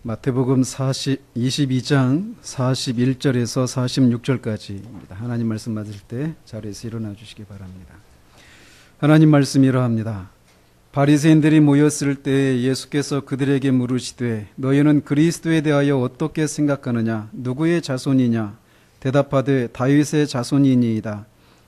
마태복음 22장 41절에서 46절까지입니다. 하나님 말씀 맞을 때 자리에서 일어나 주시기 바랍니다. 하나님 말씀 이러합니다. 바리새인들이 모였을 때 예수께서 그들에게 물으시되 너희는 그리스도에 대하여 어떻게 생각하느냐? 누구의 자손이냐? 대답하되 다윗의 자손이니이다.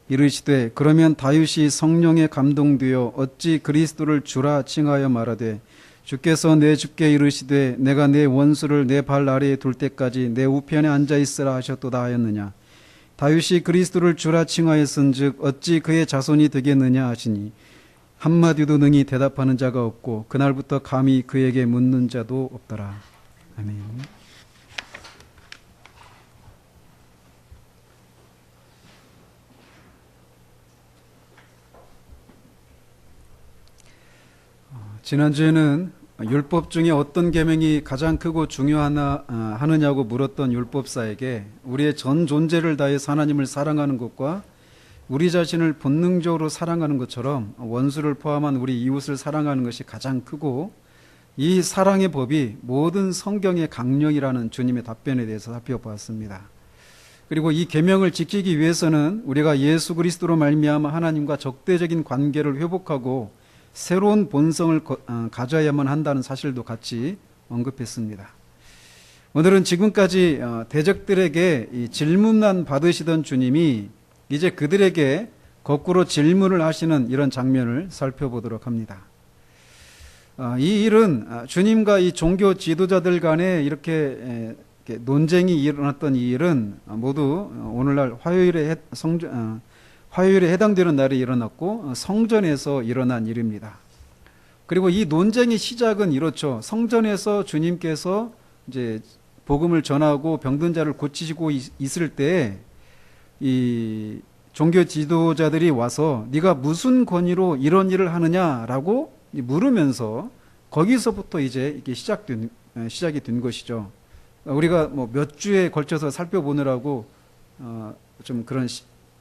이르시되 그러면 다윗이 성령에 감동되어 어찌 그리스도를 주라 칭하여 말하되 주께서 내 주께 이르시되 내가 내 원수를 내 발 아래에 둘 때까지 내 우편에 앉아 있으라 하셨도다 하였느냐? 다윗이 그리스도를 주라 칭하였은즉 어찌 그의 자손이 되겠느냐 하시니 한마디도 능히 대답하는 자가 없고 그날부터 감히 그에게 묻는 자도 없더라. 아멘. 지난주에는 율법 중에 어떤 계명이 가장 크고 중요하느냐고 물었던 율법사에게 우리의 전 존재를 다해서 하나님을 사랑하는 것과 우리 자신을 본능적으로 사랑하는 것처럼 원수를 포함한 우리 이웃을 사랑하는 것이 가장 크고 이 사랑의 법이 모든 성경의 강령이라는 주님의 답변에 대해서 살펴보았습니다. 그리고 이 계명을 지키기 위해서는 우리가 예수 그리스도로 말미암아 하나님과 적대적인 관계를 회복하고 새로운 본성을 가져야만 한다는 사실도 같이 언급했습니다. 오늘은 지금까지 대적들에게 이 질문만 받으시던 주님이 이제 그들에게 거꾸로 질문을 하시는 이런 장면을 살펴보도록 합니다. 이 일은 주님과 이 종교 지도자들 간에 이렇게 논쟁이 일어났던 이 일은 모두 오늘날 화요일에 해당되는 날에 일어났고 성전에서 일어난 일입니다. 그리고 이 논쟁의 시작은 이렇죠. 성전에서 주님께서 이제 복음을 전하고 병든 자를 고치시고 있을 때 이 종교 지도자들이 와서 네가 무슨 권위로 이런 일을 하느냐라고 물으면서 거기서부터 이제 이게 시작이 된 것이죠. 우리가 뭐 몇 주에 걸쳐서 살펴보느라고 좀 그런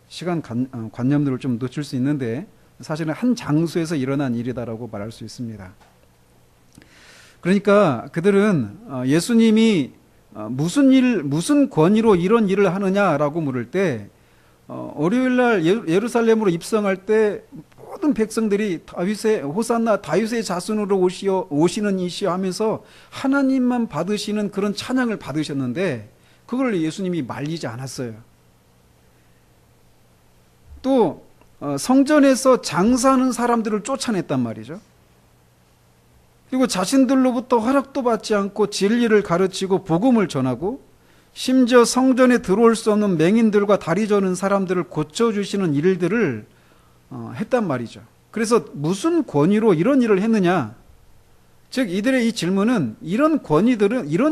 시간 관념들을 좀 놓칠 수 있는데 사실은 한 장소에서 일어난 일이다라고 말할 수 있습니다. 그러니까 그들은 예수님이 무슨 권위로 이런 일을 하느냐라고 물을 때 월요일날 예루살렘으로 입성할 때 모든 백성들이 다윗의 호산나 다윗의 자손으로 오시는 이시여 하면서 하나님만 받으시는 그런 찬양을 받으셨는데 그걸 예수님이 말리지 않았어요. 또 성전에서 장사하는 사람들을 쫓아냈단 말이죠. 그리고 자신들로부터 허락도 받지 않고 진리를 가르치고 복음을 전하고 심지어 성전에 들어올 수 없는 맹인들과 다리 저는 사람들을 고쳐주시는 일들을 했단 말이죠. 그래서 무슨 권위로 이런 일을 했느냐? 즉 이들의 이 질문은 이런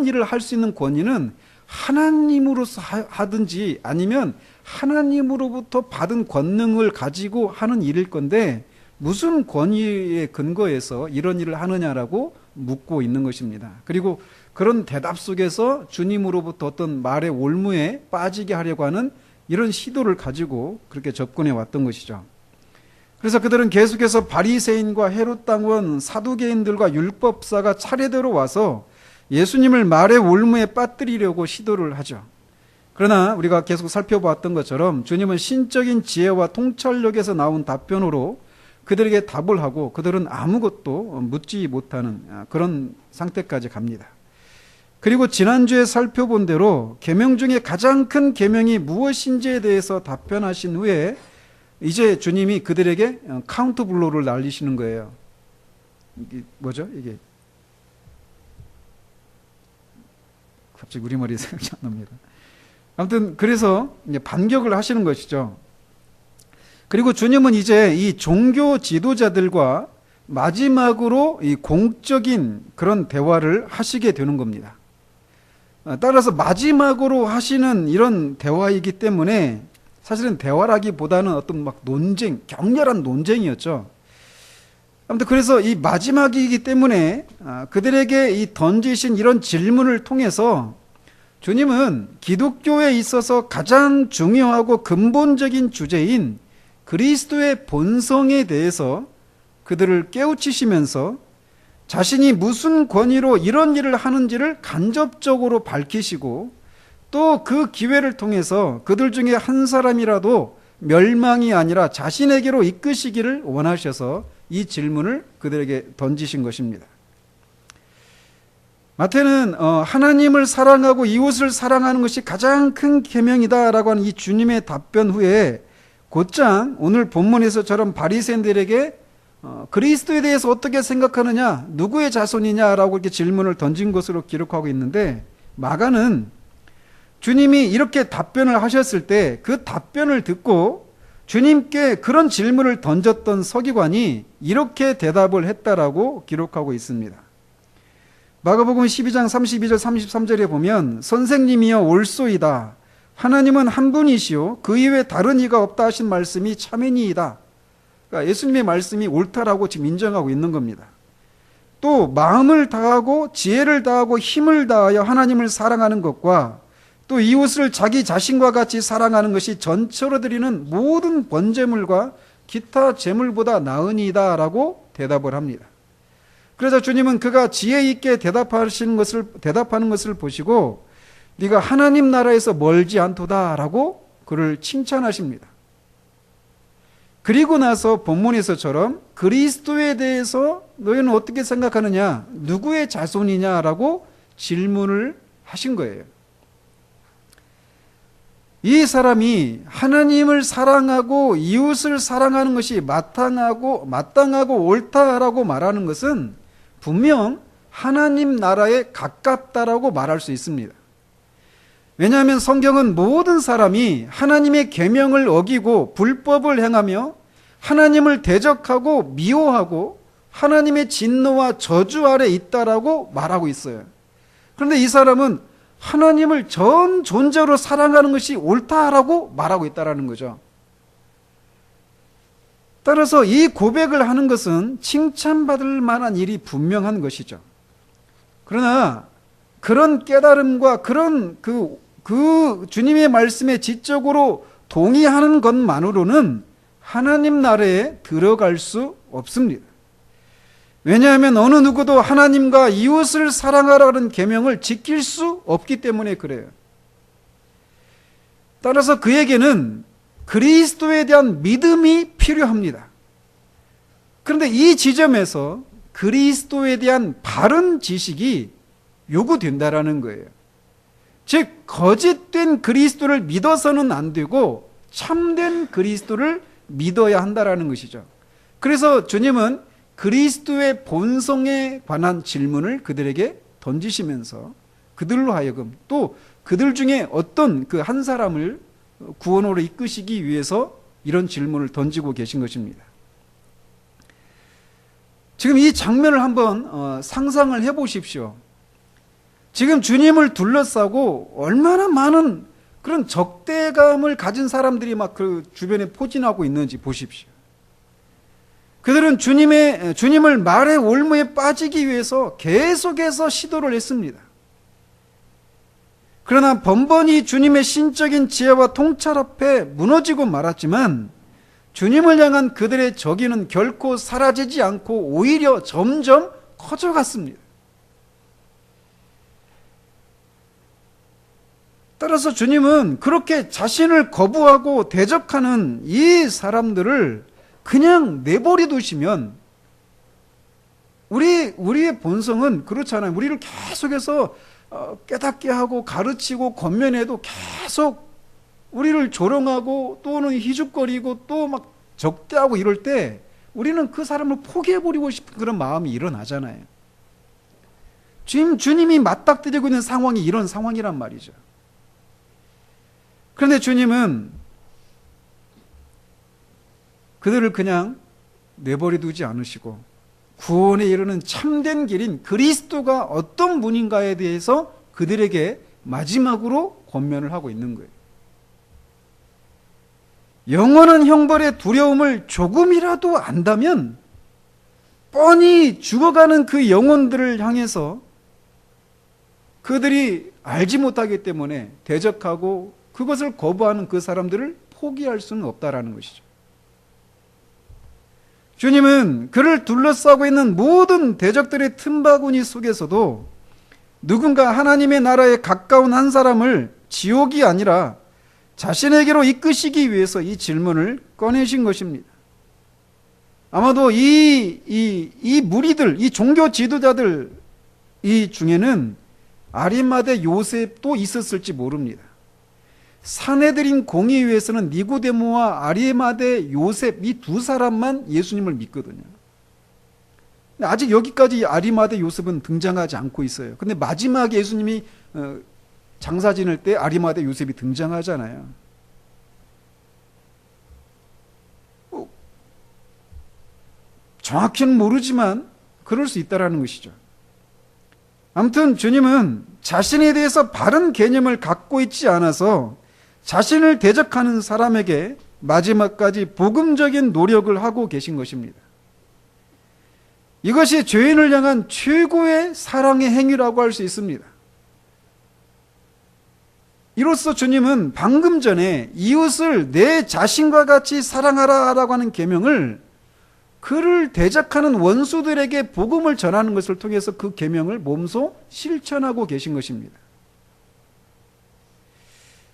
일을 할 수 있는 권위는 하나님으로서 하든지 아니면 하나님으로부터 받은 권능을 가지고 하는 일일 건데 무슨 권위에 근거해서 이런 일을 하느냐라고 묻고 있는 것입니다. 그리고 그런 대답 속에서 주님으로부터 어떤 말의 올무에 빠지게 하려고 하는 이런 시도를 가지고 그렇게 접근해 왔던 것이죠. 그래서 그들은 계속해서 바리새인과 헤롯 당원, 사두개인들과 율법사가 차례대로 와서 예수님을 말의 올무에 빠뜨리려고 시도를 하죠. 그러나 우리가 계속 살펴보았던 것처럼 주님은 신적인 지혜와 통찰력에서 나온 답변으로 그들에게 답을 하고 그들은 아무것도 묻지 못하는 그런 상태까지 갑니다. 그리고 지난주에 살펴본 대로 계명 중에 가장 큰 계명이 무엇인지에 대해서 답변하신 후에 이제 주님이 그들에게 카운트 블로우를 날리시는 거예요. 이게 뭐죠? 이게 갑자기 우리 머리에 생각이 안 납니다. 아무튼 그래서 이제 반격을 하시는 것이죠. 그리고 주님은 이제 이 종교 지도자들과 마지막으로 이 공적인 그런 대화를 하시게 되는 겁니다. 따라서 마지막으로 하시는 이런 대화이기 때문에 사실은 대화라기보다는 어떤 막 논쟁, 격렬한 논쟁이었죠. 아무튼 그래서 이 마지막이기 때문에 그들에게 이 던지신 이런 질문을 통해서 주님은 기독교에 있어서 가장 중요하고 근본적인 주제인 그리스도의 본성에 대해서 그들을 깨우치시면서 자신이 무슨 권위로 이런 일을 하는지를 간접적으로 밝히시고 또 그 기회를 통해서 그들 중에 한 사람이라도 멸망이 아니라 자신에게로 이끄시기를 원하셔서 이 질문을 그들에게 던지신 것입니다. 마태는 하나님을 사랑하고 이웃을 사랑하는 것이 가장 큰 계명이다라고 하는 이 주님의 답변 후에 곧장 오늘 본문에서처럼 바리새인들에게 그리스도에 대해서 어떻게 생각하느냐, 누구의 자손이냐라고 이렇게 질문을 던진 것으로 기록하고 있는데, 마가는 주님이 이렇게 답변을 하셨을 때 그 답변을 듣고 주님께 그런 질문을 던졌던 서기관이 이렇게 대답을 했다라고 기록하고 있습니다. 마가복음 12장 32절 33절에 보면 선생님이여 옳소이다. 하나님은 한 분이시요 그 이외에 다른 이가 없다 하신 말씀이 참이니이다. 그러니까 예수님의 말씀이 옳다라고 지금 인정하고 있는 겁니다. 또 마음을 다하고 지혜를 다하고 힘을 다하여 하나님을 사랑하는 것과 또 이웃을 자기 자신과 같이 사랑하는 것이 전처로 드리는 모든 번제물과 기타 제물보다 나으니이다 라고 대답을 합니다. 그래서 주님은 그가 지혜 있게 대답하는 것을 보시고 네가 하나님 나라에서 멀지 않도다 라고 그를 칭찬하십니다. 그리고 나서 본문에서처럼 그리스도에 대해서 너희는 어떻게 생각하느냐, 누구의 자손이냐라고 질문을 하신 거예요. 이 사람이 하나님을 사랑하고 이웃을 사랑하는 것이 마땅하고 옳다라고 말하는 것은 분명 하나님 나라에 가깝다라고 말할 수 있습니다. 왜냐하면 성경은 모든 사람이 하나님의 계명을 어기고 불법을 행하며 하나님을 대적하고 미워하고 하나님의 진노와 저주 아래 있다라고 말하고 있어요. 그런데 이 사람은 하나님을 전 존재로 사랑하는 것이 옳다라고 말하고 있다라는 거죠. 따라서 이 고백을 하는 것은 칭찬받을 만한 일이 분명한 것이죠. 그러나 그런 깨달음과 그런 그 주님의 말씀에 지적으로 동의하는 것만으로는 하나님 나라에 들어갈 수 없습니다. 왜냐하면 어느 누구도 하나님과 이웃을 사랑하라는 계명을 지킬 수 없기 때문에 그래요. 따라서 그에게는 그리스도에 대한 믿음이 필요합니다. 그런데 이 지점에서 그리스도에 대한 바른 지식이 요구된다라는 거예요. 즉 거짓된 그리스도를 믿어서는 안 되고 참된 그리스도를 믿어야 한다라는 것이죠. 그래서 주님은 그리스도의 본성에 관한 질문을 그들에게 던지시면서 그들로 하여금 또 그들 중에 어떤 그 한 사람을 구원으로 이끄시기 위해서 이런 질문을 던지고 계신 것입니다. 지금 이 장면을 한번 상상을 해보십시오. 지금 주님을 둘러싸고 얼마나 많은 그런 적대감을 가진 사람들이 막 그 주변에 포진하고 있는지 보십시오. 그들은 주님을 말의 올무에 빠지기 위해서 계속해서 시도를 했습니다. 그러나 번번이 주님의 신적인 지혜와 통찰 앞에 무너지고 말았지만 주님을 향한 그들의 적의는 결코 사라지지 않고 오히려 점점 커져갔습니다. 따라서 주님은 그렇게 자신을 거부하고 대적하는 이 사람들을 그냥 내버려 두시면 우리의 본성은 그렇잖아요. 우리를 계속해서 깨닫게 하고 가르치고 권면해도 계속 우리를 조롱하고 또는 희죽거리고 또 막 적대하고 이럴 때 우리는 그 사람을 포기해버리고 싶은 그런 마음이 일어나잖아요. 주님이 맞닥뜨리고 있는 상황이 이런 상황이란 말이죠. 그런데 주님은 그들을 그냥 내버려 두지 않으시고 구원에 이르는 참된 길인 그리스도가 어떤 분인가에 대해서 그들에게 마지막으로 권면을 하고 있는 거예요. 영원한 형벌의 두려움을 조금이라도 안다면 뻔히 죽어가는 그 영혼들을 향해서 그들이 알지 못하기 때문에 대적하고 그것을 거부하는 그 사람들을 포기할 수는 없다라는 것이죠. 주님은 그를 둘러싸고 있는 모든 대적들의 틈바구니 속에서도 누군가 하나님의 나라에 가까운 한 사람을 지옥이 아니라 자신에게로 이끄시기 위해서 이 질문을 꺼내신 것입니다. 아마도 이 무리들, 이 종교 지도자들 이 중에는 아리마대 요셉도 있었을지 모릅니다. 산헤드린 공의회에서는 니고데모와 아리마대 요셉 이 두 사람만 예수님을 믿거든요. 아직 여기까지 아리마대 요셉은 등장하지 않고 있어요. 근데 마지막에 예수님이 장사 지낼 때 아리마대 요셉이 등장하잖아요. 정확히는 모르지만 그럴 수 있다라는 것이죠. 아무튼 주님은 자신에 대해서 바른 개념을 갖고 있지 않아서 자신을 대적하는 사람에게 마지막까지 복음적인 노력을 하고 계신 것입니다. 이것이 죄인을 향한 최고의 사랑의 행위라고 할 수 있습니다. 이로써 주님은 방금 전에 이웃을 내 자신과 같이 사랑하라라고 하는 계명을 그를 대적하는 원수들에게 복음을 전하는 것을 통해서 그 계명을 몸소 실천하고 계신 것입니다.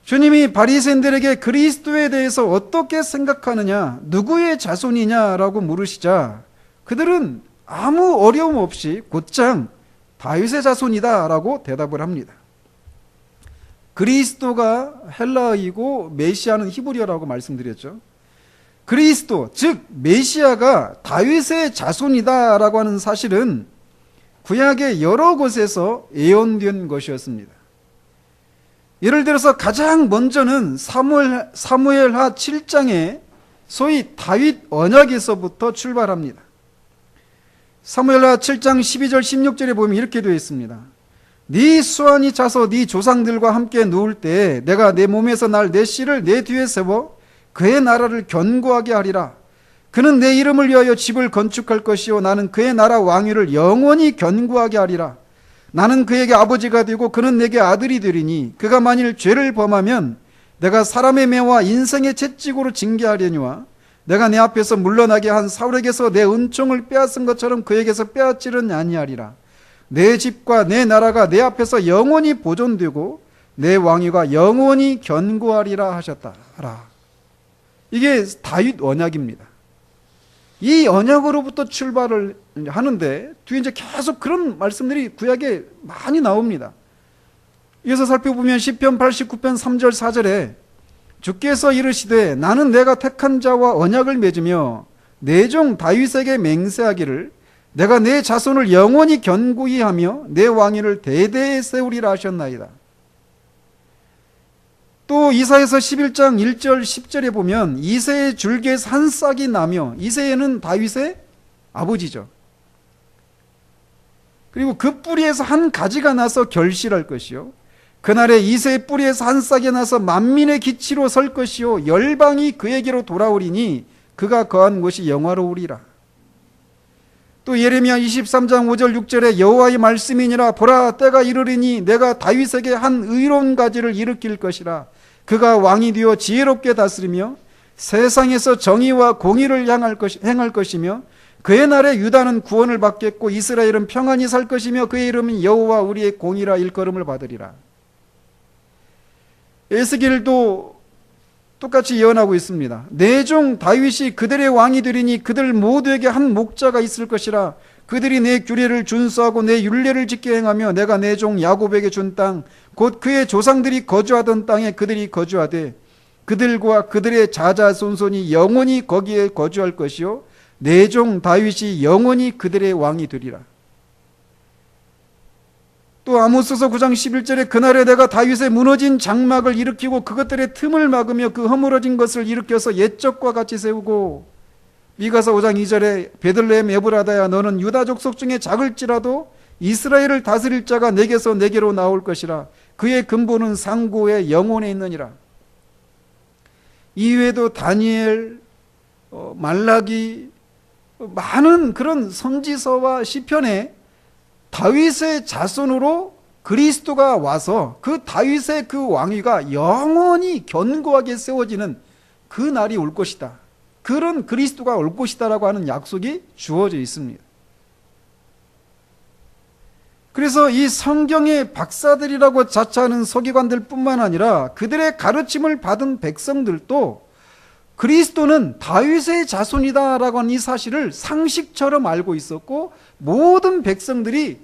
주님이 바리새인들에게 그리스도에 대해서 어떻게 생각하느냐, 누구의 자손이냐라고 물으시자 그들은 아무 어려움 없이 곧장 다윗의 자손이다라고 대답을 합니다. 그리스도가 헬라어이고 메시아는 히브리어라고 말씀드렸죠. 그리스도, 즉 메시아가 다윗의 자손이다라고 하는 사실은 구약의 여러 곳에서 예언된 것이었습니다. 예를 들어서 가장 먼저는 사무엘하 7장에 소위 다윗 언약에서부터 출발합니다. 사무엘하 7장 12절 16절에 보면 이렇게 되어 있습니다. 네 수완이 차서 네 조상들과 함께 누울 때 내가 내 몸에서 날 내 씨를 내 뒤에 세워 그의 나라를 견고하게 하리라. 그는 내 이름을 위하여 집을 건축할 것이요 나는 그의 나라 왕위를 영원히 견고하게 하리라. 나는 그에게 아버지가 되고 그는 내게 아들이 되리니 그가 만일 죄를 범하면 내가 사람의 매와 인생의 채찍으로 징계하려니와 내가 내 앞에서 물러나게 한 사울에게서 내 은총을 빼앗은 것처럼 그에게서 빼앗지는 아니하리라. 내 집과 내 나라가 내 앞에서 영원히 보존되고 내 왕위가 영원히 견고하리라 하셨다라. 이게 다윗 언약입니다. 이 언약으로부터 출발을 하는데 뒤에 이제 계속 그런 말씀들이 구약에 많이 나옵니다. 이어서 살펴보면 시편 89편 3절 4절에 주께서 이르시되 나는 내가 택한 자와 언약을 맺으며 내 종 다윗에게 맹세하기를 내가 내 자손을 영원히 견고히 하며 내 왕위를 대대에 세우리라 하셨나이다. 또 이사야서 11장 1절 10절에 보면 이새의 줄기에서 한 싹이 나며 이새는 다윗의 아버지죠. 그리고 그 뿌리에서 한 가지가 나서 결실할 것이요 그날에 이새의 뿌리에서 한 싹이 나서 만민의 기치로 설 것이요 열방이 그에게로 돌아오리니 그가 거한 곳이 영화로우리라. 또 예레미야 23장 5절 6절에 여호와의 말씀이니라 보라 때가 이르리니 내가 다윗에게 한 의로운 가지를 일으킬 것이라. 그가 왕이 되어 지혜롭게 다스리며 세상에서 정의와 공의를 행할 것이며 그의 날에 유다는 구원을 받겠고 이스라엘은 평안히 살 것이며 그의 이름은 여호와 우리의 공의라 일컬음을 받으리라. 에스겔도 똑같이 예언하고 있습니다. 내 종 다윗이 그들의 왕이 되리니 그들 모두에게 한 목자가 있을 것이라. 그들이 내 규례를 준수하고 내 율례를 지켜 행하며 내가 내 종 야곱에게 준 땅 곧 그의 조상들이 거주하던 땅에 그들이 거주하되 그들과 그들의 자자손손이 영원히 거기에 거주할 것이요 내 종 다윗이 영원히 그들의 왕이 되리라. 또 아모스서 9장 11절에 그날에 내가 다윗의 무너진 장막을 일으키고 그것들의 틈을 막으며 그 허물어진 것을 일으켜서 옛적과 같이 세우고 미가서 5장 2절에 베들레헴 에브라다야 너는 유다 족속 중에 작을지라도 이스라엘을 다스릴 자가 내게서 내게로 나올 것이라. 그의 근본은 상고의 영혼에 있느니라. 이외에도 다니엘, 말라기 많은 그런 선지서와 시편에 다윗의 자손으로 그리스도가 와서 그 다윗의 그 왕위가 영원히 견고하게 세워지는 그 날이 올 것이다 그런 그리스도가 올 것이다라고 하는 약속이 주어져 있습니다. 그래서 이 성경의 박사들이라고 자처하는 서기관들 뿐만 아니라 그들의 가르침을 받은 백성들도 그리스도는 다윗의 자손이다라고 하는 이 사실을 상식처럼 알고 있었고, 모든 백성들이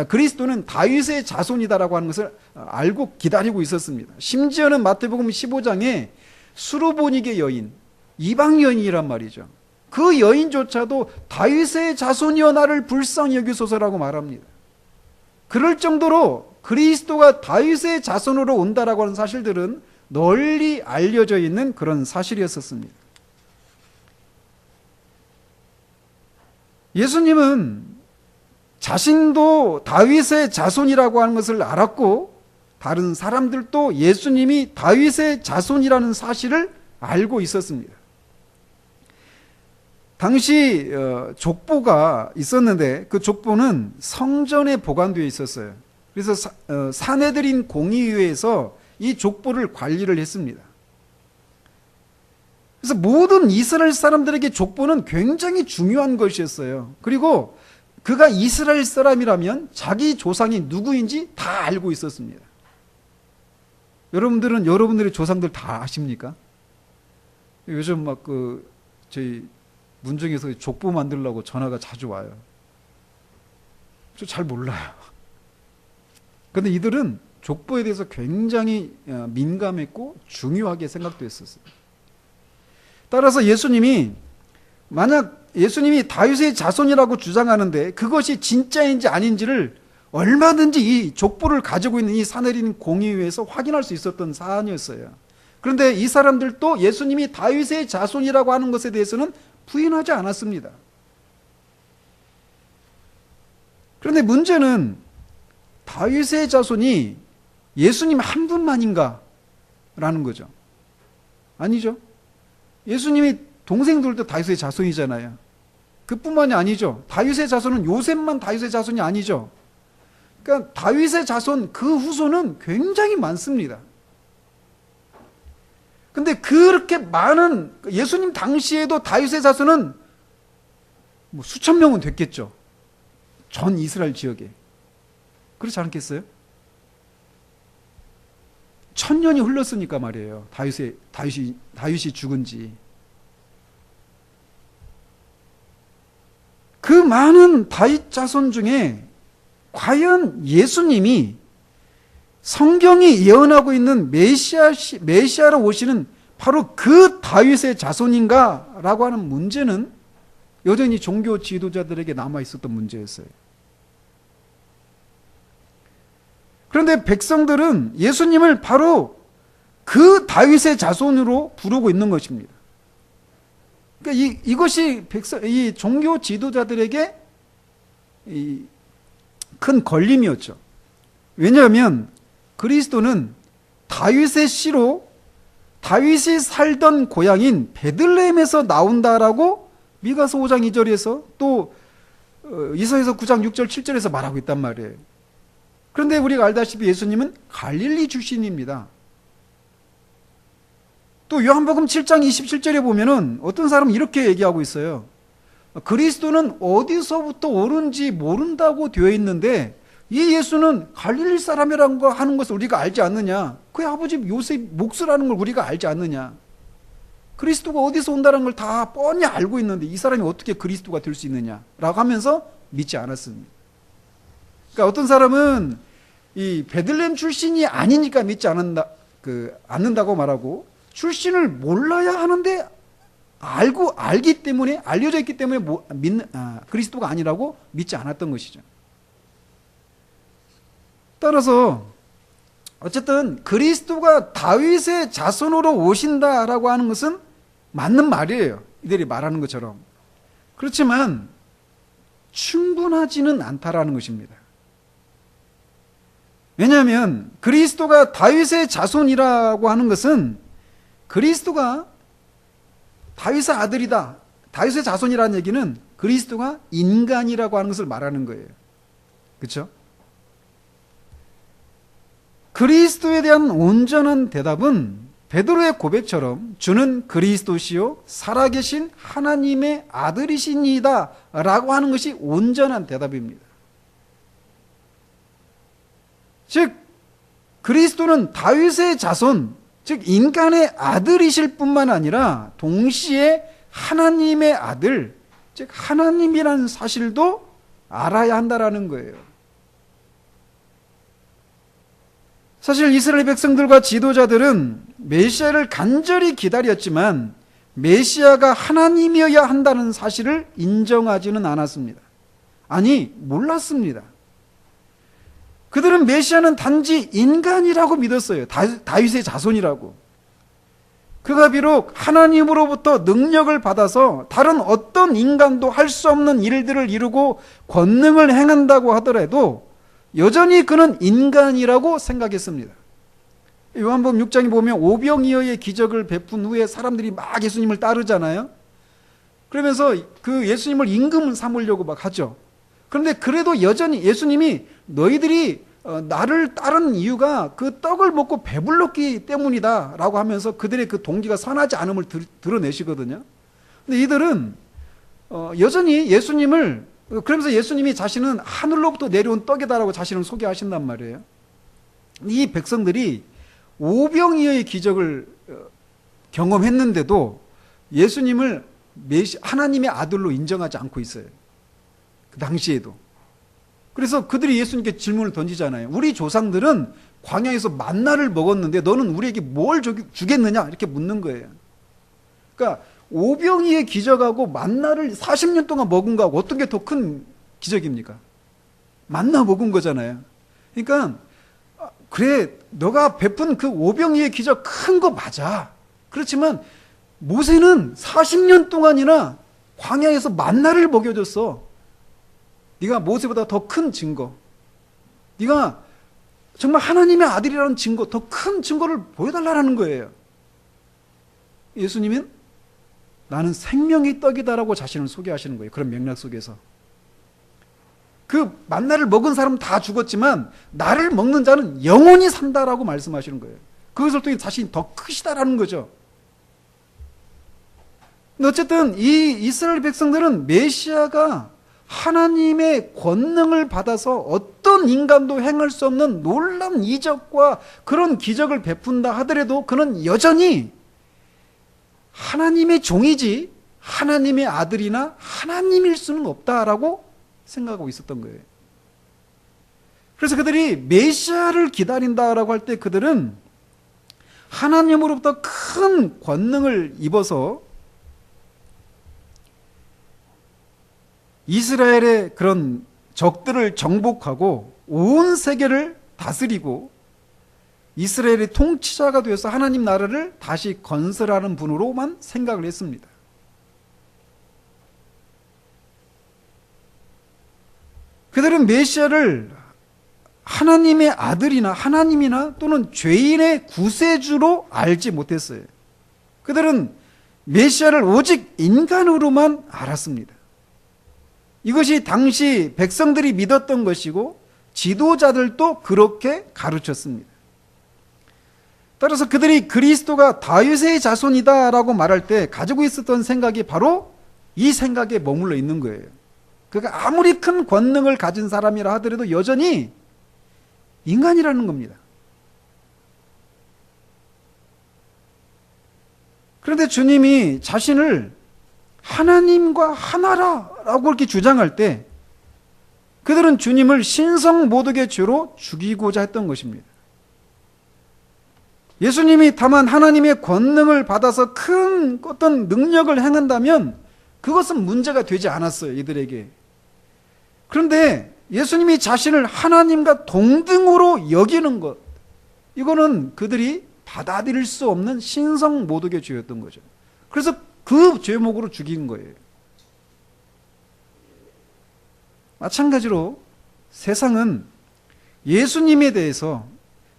그리스도는 다윗의 자손이다라고 하는 것을 알고 기다리고 있었습니다. 심지어는 마태복음 15장에 수르보니게 여인, 이방 여인이란 말이죠. 그 여인조차도 다윗의 자손이여 나를 불쌍히 여기소서라고 말합니다. 그럴 정도로 그리스도가 다윗의 자손으로 온다라고 하는 사실들은 널리 알려져 있는 그런 사실이었습니다. 예수님은 자신도 다윗의 자손이라고 하는 것을 알았고, 다른 사람들도 예수님이 다윗의 자손이라는 사실을 알고 있었습니다. 당시 족보가 있었는데 그 족보는 성전에 보관되어 있었어요. 그래서 사내들인 공의회에서 이 족보를 관리를 했습니다. 그래서 모든 이스라엘 사람들에게 족보는 굉장히 중요한 것이었어요. 그리고 그가 이스라엘 사람이라면 자기 조상이 누구인지 다 알고 있었습니다. 여러분들은 여러분들의 조상들 다 아십니까? 요즘 막 저희 문정에서 족보 만들려고 전화가 자주 와요. 저 잘 몰라요. 그런데 이들은 족보에 대해서 굉장히 민감했고 중요하게 생각됐었어요. 따라서 만약 예수님이 다윗의 자손이라고 주장하는데 그것이 진짜인지 아닌지를 얼마든지 이 족보를 가지고 있는 이 사내린 공의회에서 확인할 수 있었던 사안이었어요. 그런데 이 사람들도 예수님이 다윗의 자손이라고 하는 것에 대해서는 부인하지 않았습니다. 그런데 문제는 다윗의 자손이 예수님 한 분만인가? 라는 거죠. 아니죠. 예수님이 동생들도 다윗의 자손이잖아요. 그뿐만이 아니죠. 다윗의 자손은 요셉만 다윗의 자손이 아니죠. 그러니까 다윗의 자손 그 후손은 굉장히 많습니다. 근데 그렇게 많은 예수님 당시에도 다윗의 자손은 뭐 수천 명은 됐겠죠. 전 이스라엘 지역에. 그렇지 않겠어요? 1000년이 흘렀으니까 말이에요. 다윗이 죽은 지. 그 많은 다윗 자손 중에 과연 예수님이 성경이 예언하고 있는 메시아로 오시는 바로 그 다윗의 자손인가라고 하는 문제는 여전히 종교 지도자들에게 남아 있었던 문제였어요. 그런데 백성들은 예수님을 바로 그 다윗의 자손으로 부르고 있는 것입니다. 그러니까 이것이 이 종교 지도자들에게 큰 걸림이었죠. 왜냐하면 그리스도는 다윗의 씨로 다윗이 살던 고향인 베들레헴에서 나온다라고 미가서 5장 2절에서 또 이사야서 9장 6절 7절에서 말하고 있단 말이에요. 그런데 우리가 알다시피 예수님은 갈릴리 출신입니다. 또 요한복음 7장 27절에 보면은 어떤 사람은 이렇게 얘기하고 있어요. 그리스도는 어디서부터 오른지 모른다고 되어 있는데 이 예수는 갈릴리 사람이라는 거 하는 것을 우리가 알지 않느냐? 그의 아버지 요셉 몫이라는 걸 우리가 알지 않느냐? 그리스도가 어디서 온다는 걸 다 뻔히 알고 있는데 이 사람이 어떻게 그리스도가 될 수 있느냐라고 하면서 믿지 않았습니다. 그러니까 어떤 사람은 이 베들레헴 출신이 아니니까 믿지 않는다고 말하고, 출신을 몰라야 하는데 알기 때문에, 알려져 있기 때문에 그리스도가 아니라고 믿지 않았던 것이죠. 따라서 어쨌든 그리스도가 다윗의 자손으로 오신다라고 하는 것은 맞는 말이에요. 이들이 말하는 것처럼. 그렇지만 충분하지는 않다라는 것입니다. 왜냐하면 그리스도가 다윗의 자손이라고 하는 것은 그리스도가 다윗의 아들이다, 다윗의 자손이라는 얘기는 그리스도가 인간이라고 하는 것을 말하는 거예요. 그렇죠? 그리스도에 대한 온전한 대답은 베드로의 고백처럼 주는 그리스도시요 살아계신 하나님의 아들이시니이다 라고 하는 것이 온전한 대답입니다. 즉 그리스도는 다윗의 자손, 즉 인간의 아들이실 뿐만 아니라 동시에 하나님의 아들, 즉 하나님이라는 사실도 알아야 한다라는 거예요. 사실 이스라엘 백성들과 지도자들은 메시아를 간절히 기다렸지만 메시아가 하나님이어야 한다는 사실을 인정하지는 않았습니다. 아니, 몰랐습니다. 그들은 메시아는 단지 인간이라고 믿었어요. 다윗의 자손이라고. 그가 비록 하나님으로부터 능력을 받아서 다른 어떤 인간도 할 수 없는 일들을 이루고 권능을 행한다고 하더라도 여전히 그는 인간이라고 생각했습니다. 요한복음 6장에 보면 오병이어의 기적을 베푼 후에 사람들이 막 예수님을 따르잖아요. 그러면서 그 예수님을 임금 삼으려고 막 하죠. 그런데 그래도 여전히 예수님이 너희들이 나를 따른 이유가 그 떡을 먹고 배불렀기 때문이다 라고 하면서 그들의 그 동기가 선하지 않음을 드러내시거든요. 근데 이들은 여전히 예수님을, 그러면서 예수님이 자신은 하늘로부터 내려온 떡이다라고 자신을 소개하신단 말이에요. 이 백성들이 오병이어의 기적을 경험했는데도 예수님을 하나님의 아들로 인정하지 않고 있어요. 그 당시에도. 그래서 그들이 예수님께 질문을 던지잖아요. 우리 조상들은 광야에서 만나를 먹었는데 너는 우리에게 뭘 주겠느냐? 이렇게 묻는 거예요. 그러니까 오병이의 기적하고 만나를 40년 동안 먹은 거하고 어떤 게 더 큰 기적입니까? 만나 먹은 거잖아요. 그러니까 그래, 너가 베푼 그 오병이의 기적 큰 거 맞아. 그렇지만 모세는 40년 동안이나 광야에서 만나를 먹여줬어. 네가 모세보다 더 큰 증거, 네가 정말 하나님의 아들이라는 증거, 더 큰 증거를 보여달라는 거예요. 예수님은 나는 생명의 떡이다라고 자신을 소개하시는 거예요. 그런 맥락 속에서. 그 만나를 먹은 사람은 다 죽었지만 나를 먹는 자는 영원히 산다라고 말씀하시는 거예요. 그것을 통해 자신이 더 크시다라는 거죠. 근데 어쨌든 이 이스라엘 백성들은 메시아가 하나님의 권능을 받아서 어떤 인간도 행할 수 없는 놀라운 이적과 그런 기적을 베푼다 하더라도 그는 여전히 하나님의 종이지 하나님의 아들이나 하나님일 수는 없다라고 생각하고 있었던 거예요. 그래서 그들이 메시아를 기다린다라고 할 때 그들은 하나님으로부터 큰 권능을 입어서 이스라엘의 그런 적들을 정복하고 온 세계를 다스리고 이스라엘의 통치자가 되어서 하나님 나라를 다시 건설하는 분으로만 생각을 했습니다. 그들은 메시아를 하나님의 아들이나 하나님이나 또는 죄인의 구세주로 알지 못했어요. 그들은 메시아를 오직 인간으로만 알았습니다. 이것이 당시 백성들이 믿었던 것이고 지도자들도 그렇게 가르쳤습니다. 따라서 그들이 그리스도가 다윗의 자손이다라고 말할 때 가지고 있었던 생각이 바로 이 생각에 머물러 있는 거예요. 그가 아무리 큰 권능을 가진 사람이라 하더라도 여전히 인간이라는 겁니다. 그런데 주님이 자신을 하나님과 하나라라고 이렇게 주장할 때 그들은 주님을 신성 모독의 죄로 죽이고자 했던 것입니다. 예수님이 다만 하나님의 권능을 받아서 큰 어떤 능력을 행한다면 그것은 문제가 되지 않았어요, 이들에게. 그런데 예수님이 자신을 하나님과 동등으로 여기는 것, 이거는 그들이 받아들일 수 없는 신성 모독의 죄였던 거죠. 그래서 그 죄목으로 죽인 거예요. 마찬가지로 세상은 예수님에 대해서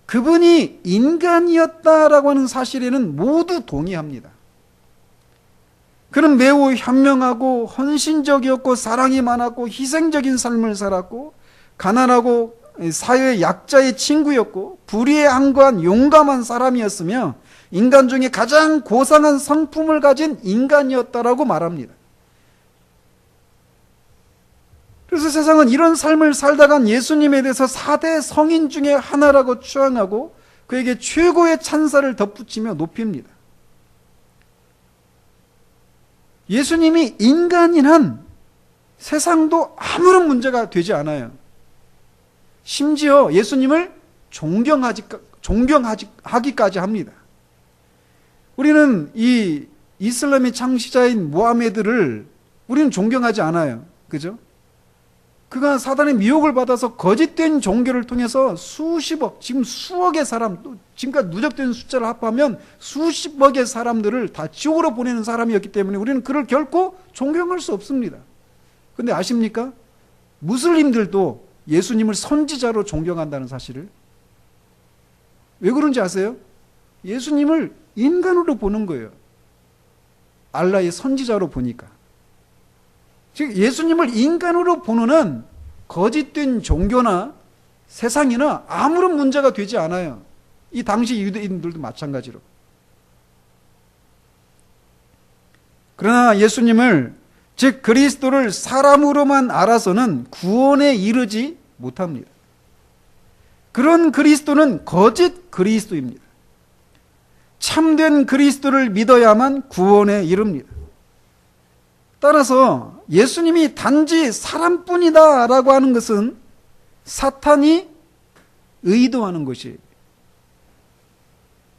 그분이 인간이었다라고 하는 사실에는 모두 동의합니다. 그는 매우 현명하고 헌신적이었고 사랑이 많았고 희생적인 삶을 살았고 가난하고 사회 약자의 친구였고 불의에 항거한 용감한 사람이었으며 인간 중에 가장 고상한 성품을 가진 인간이었다라고 말합니다. 그래서 세상은 이런 삶을 살다간 예수님에 대해서 4대 성인 중에 하나라고 추앙하고 그에게 최고의 찬사를 덧붙이며 높입니다. 예수님이 인간인 한 세상도 아무런 문제가 되지 않아요. 심지어 예수님을 존경하기까지 합니다. 우리는 이 이슬람의 창시자인 무하메드를 우리는 존경하지 않아요. 그죠? 그가 사단의 미혹을 받아서 거짓된 종교를 통해서 수십억, 지금 수억의 사람, 또 지금까지 누적된 숫자를 합하면 수십억의 사람들을 다 지옥으로 보내는 사람이었기 때문에 우리는 그를 결코 존경할 수 없습니다. 그런데 아십니까? 무슬림들도 예수님을 선지자로 존경한다는 사실을. 왜 그런지 아세요? 예수님을 인간으로 보는 거예요. 알라의 선지자로 보니까. 즉 예수님을 인간으로 보는 한 거짓된 종교나 세상이나 아무런 문제가 되지 않아요. 이 당시 유대인들도 마찬가지로. 그러나 예수님을, 즉 그리스도를 사람으로만 알아서는 구원에 이르지 못합니다. 그런 그리스도는 거짓 그리스도입니다. 참된 그리스도를 믿어야만 구원에 이릅니다. 따라서 예수님이 단지 사람뿐이다 라고 하는 것은 사탄이 의도하는 것이에요.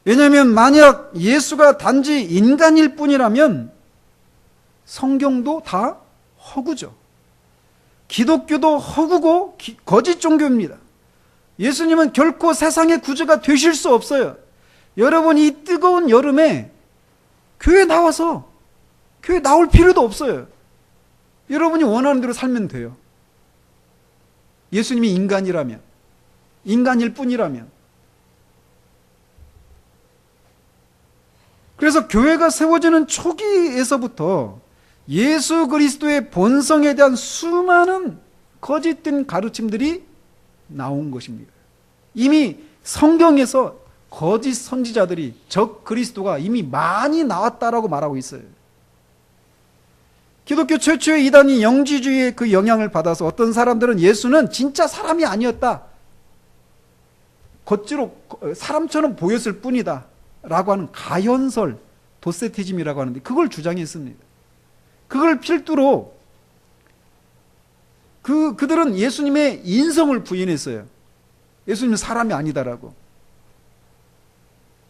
왜냐하면 만약 예수가 단지 인간일 뿐이라면 성경도 다 허구죠. 기독교도 허구고 거짓 종교입니다. 예수님은 결코 세상의 구주가 되실 수 없어요. 여러분 이 뜨거운 여름에 교회 나와서 교회 나올 필요도 없어요. 여러분이 원하는 대로 살면 돼요. 예수님이 인간이라면, 인간일 뿐이라면. 그래서 교회가 세워지는 초기에서부터 예수 그리스도의 본성에 대한 수많은 거짓된 가르침들이 나온 것입니다. 이미 성경에서 거짓 선지자들이, 적 그리스도가 이미 많이 나왔다라고 말하고 있어요. 기독교 최초의 이단이 영지주의의 그 영향을 받아서 어떤 사람들은 예수는 진짜 사람이 아니었다, 겉으로 사람처럼 보였을 뿐이다 라고 하는 가현설, 도세티즘이라고 하는데 그걸 주장했습니다. 그걸 필두로 그들은 예수님의 인성을 부인했어요. 예수님은 사람이 아니다라고.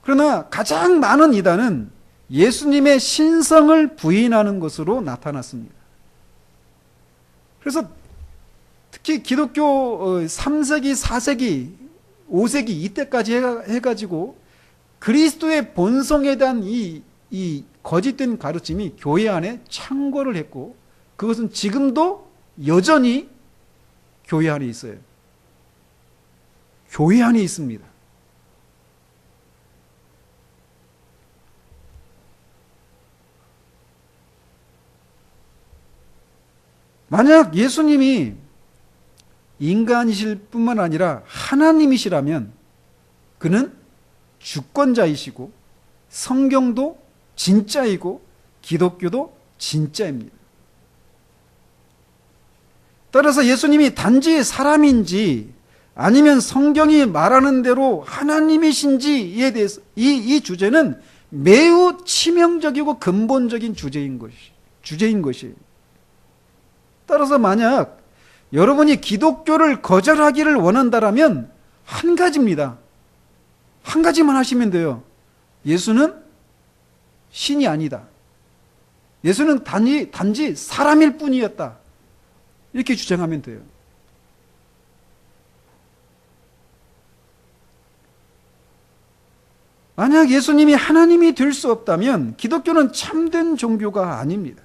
그러나 가장 많은 이단은 예수님의 신성을 부인하는 것으로 나타났습니다. 그래서 특히 기독교 3세기, 4세기, 5세기 이때까지 해가지고 그리스도의 본성에 대한 이 거짓된 가르침이 교회 안에 창궐을 했고 그것은 지금도 여전히 교회 안에 있어요. 교회 안에 있습니다. 만약 예수님이 인간이실 뿐만 아니라 하나님이시라면 그는 주권자이시고 성경도 진짜이고 기독교도 진짜입니다. 따라서 예수님이 단지 사람인지 아니면 성경이 말하는 대로 하나님이신지에 대해서 이 주제는 매우 치명적이고 근본적인 주제인 것이에요. 따라서 만약 여러분이 기독교를 거절하기를 원한다라면 한 가지입니다. 한 가지만 하시면 돼요. 예수는 신이 아니다. 예수는 단지 사람일 뿐이었다. 이렇게 주장하면 돼요. 만약 예수님이 하나님이 될 수 없다면 기독교는 참된 종교가 아닙니다.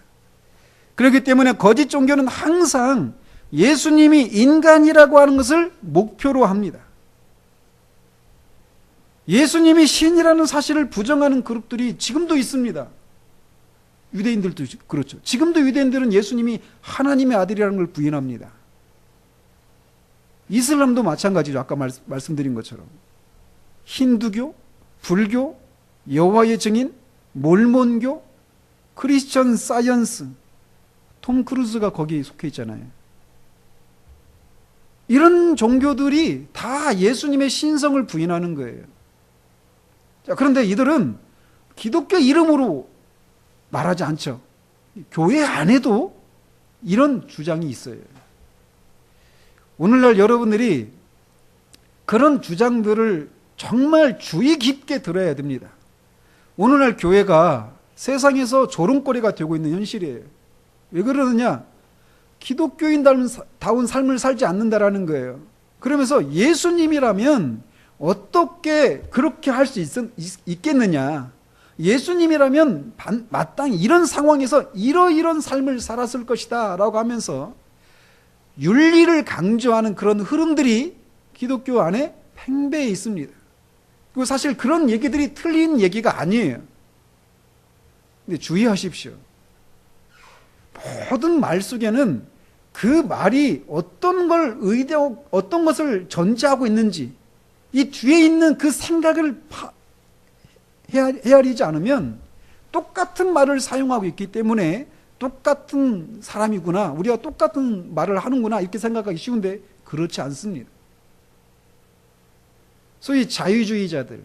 그렇기 때문에 거짓 종교는 항상 예수님이 인간이라고 하는 것을 목표로 합니다. 예수님이 신이라는 사실을 부정하는 그룹들이 지금도 있습니다. 유대인들도 그렇죠. 지금도 유대인들은 예수님이 하나님의 아들이라는 걸 부인합니다. 이슬람도 마찬가지죠. 아까 말씀드린 것처럼. 힌두교, 불교, 여호와의 증인, 몰몬교, 크리스천 사이언스, 톰 크루즈가 거기에 속해 있잖아요. 이런 종교들이 다 예수님의 신성을 부인하는 거예요. 자, 그런데 이들은 기독교 이름으로 말하지 않죠. 교회 안에도 이런 주장이 있어요. 오늘날 여러분들이 그런 주장들을 정말 주의 깊게 들어야 됩니다. 오늘날 교회가 세상에서 조롱거리가 되고 있는 현실이에요. 왜 그러느냐? 기독교인다운 삶을 살지 않는다라는 거예요. 그러면서 예수님이라면 어떻게 그렇게 할 수 있겠느냐? 예수님이라면 마땅히 이런 상황에서 이러이런 삶을 살았을 것이다 라고 하면서 윤리를 강조하는 그런 흐름들이 기독교 안에 팽배해 있습니다. 그리고 사실 그런 얘기들이 틀린 얘기가 아니에요. 근데 주의하십시오. 모든 말 속에는 그 말이 어떤 것을 전제하고 있는지, 이 뒤에 있는 그 생각을 헤아리지 않으면 똑같은 말을 사용하고 있기 때문에 똑같은 사람이구나, 우리가 똑같은 말을 하는구나 이렇게 생각하기 쉬운데 그렇지 않습니다. 소위 자유주의자들,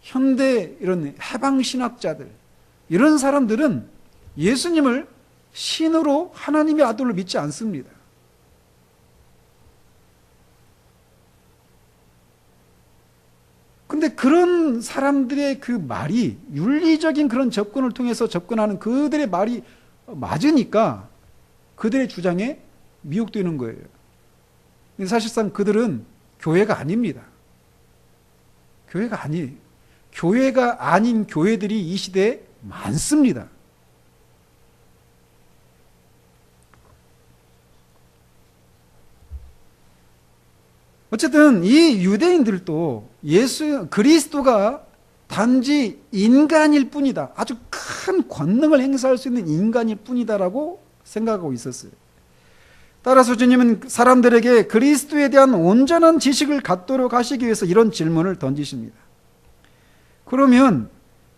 현대 이런 해방신학자들, 이런 사람들은 예수님을 신으로 하나님의 아들로 믿지 않습니다. 근데 그런 사람들의 그 말이 윤리적인 그런 접근을 통해서 접근하는 그들의 말이 맞으니까 그들의 주장에 미혹되는 거예요. 근데 사실상 그들은 교회가 아닙니다. 교회가 아니에요. 교회가 아닌 교회들이 이 시대에 많습니다. 어쨌든 이 유대인들도 그리스도가 단지 인간일 뿐이다, 아주 큰 권능을 행사할 수 있는 인간일 뿐이다라고 생각하고 있었어요. 따라서 주님은 사람들에게 그리스도에 대한 온전한 지식을 갖도록 하시기 위해서 이런 질문을 던지십니다. 그러면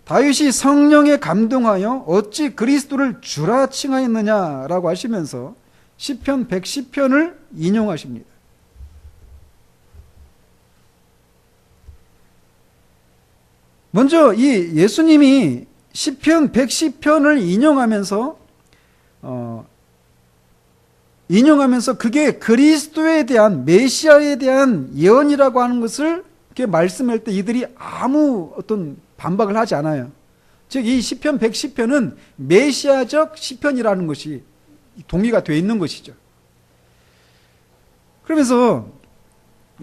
다윗이 성령에 감동하여 어찌 그리스도를 주라 칭하였느냐라고 하시면서 시편 110편을 인용하십니다. 먼저 이 예수님이 시편 110편을 인용하면서 그게 그리스도에 대한, 메시아에 대한 예언이라고 하는 것을 이렇게 말씀할 때 이들이 아무 어떤 반박을 하지 않아요. 즉 이 시편 110편은 메시아적 시편이라는 것이 동의가 되어 있는 것이죠. 그러면서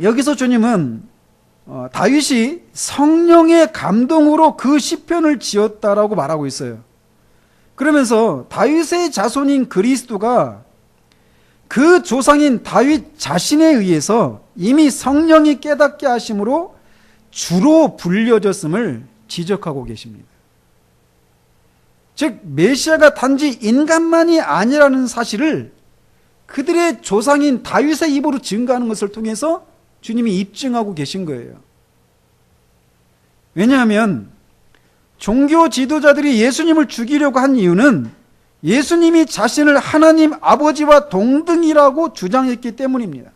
여기서 주님은 다윗이 성령의 감동으로 그 시편을 지었다라고 말하고 있어요. 그러면서 다윗의 자손인 그리스도가 그 조상인 다윗 자신에 의해서 이미 성령이 깨닫게 하심으로 주로 불려졌음을 지적하고 계십니다. 즉 메시아가 단지 인간만이 아니라는 사실을 그들의 조상인 다윗의 입으로 증거하는 것을 통해서 주님이 입증하고 계신 거예요. 왜냐하면 종교 지도자들이 예수님을 죽이려고 한 이유는 예수님이 자신을 하나님 아버지와 동등이라고 주장했기 때문입니다.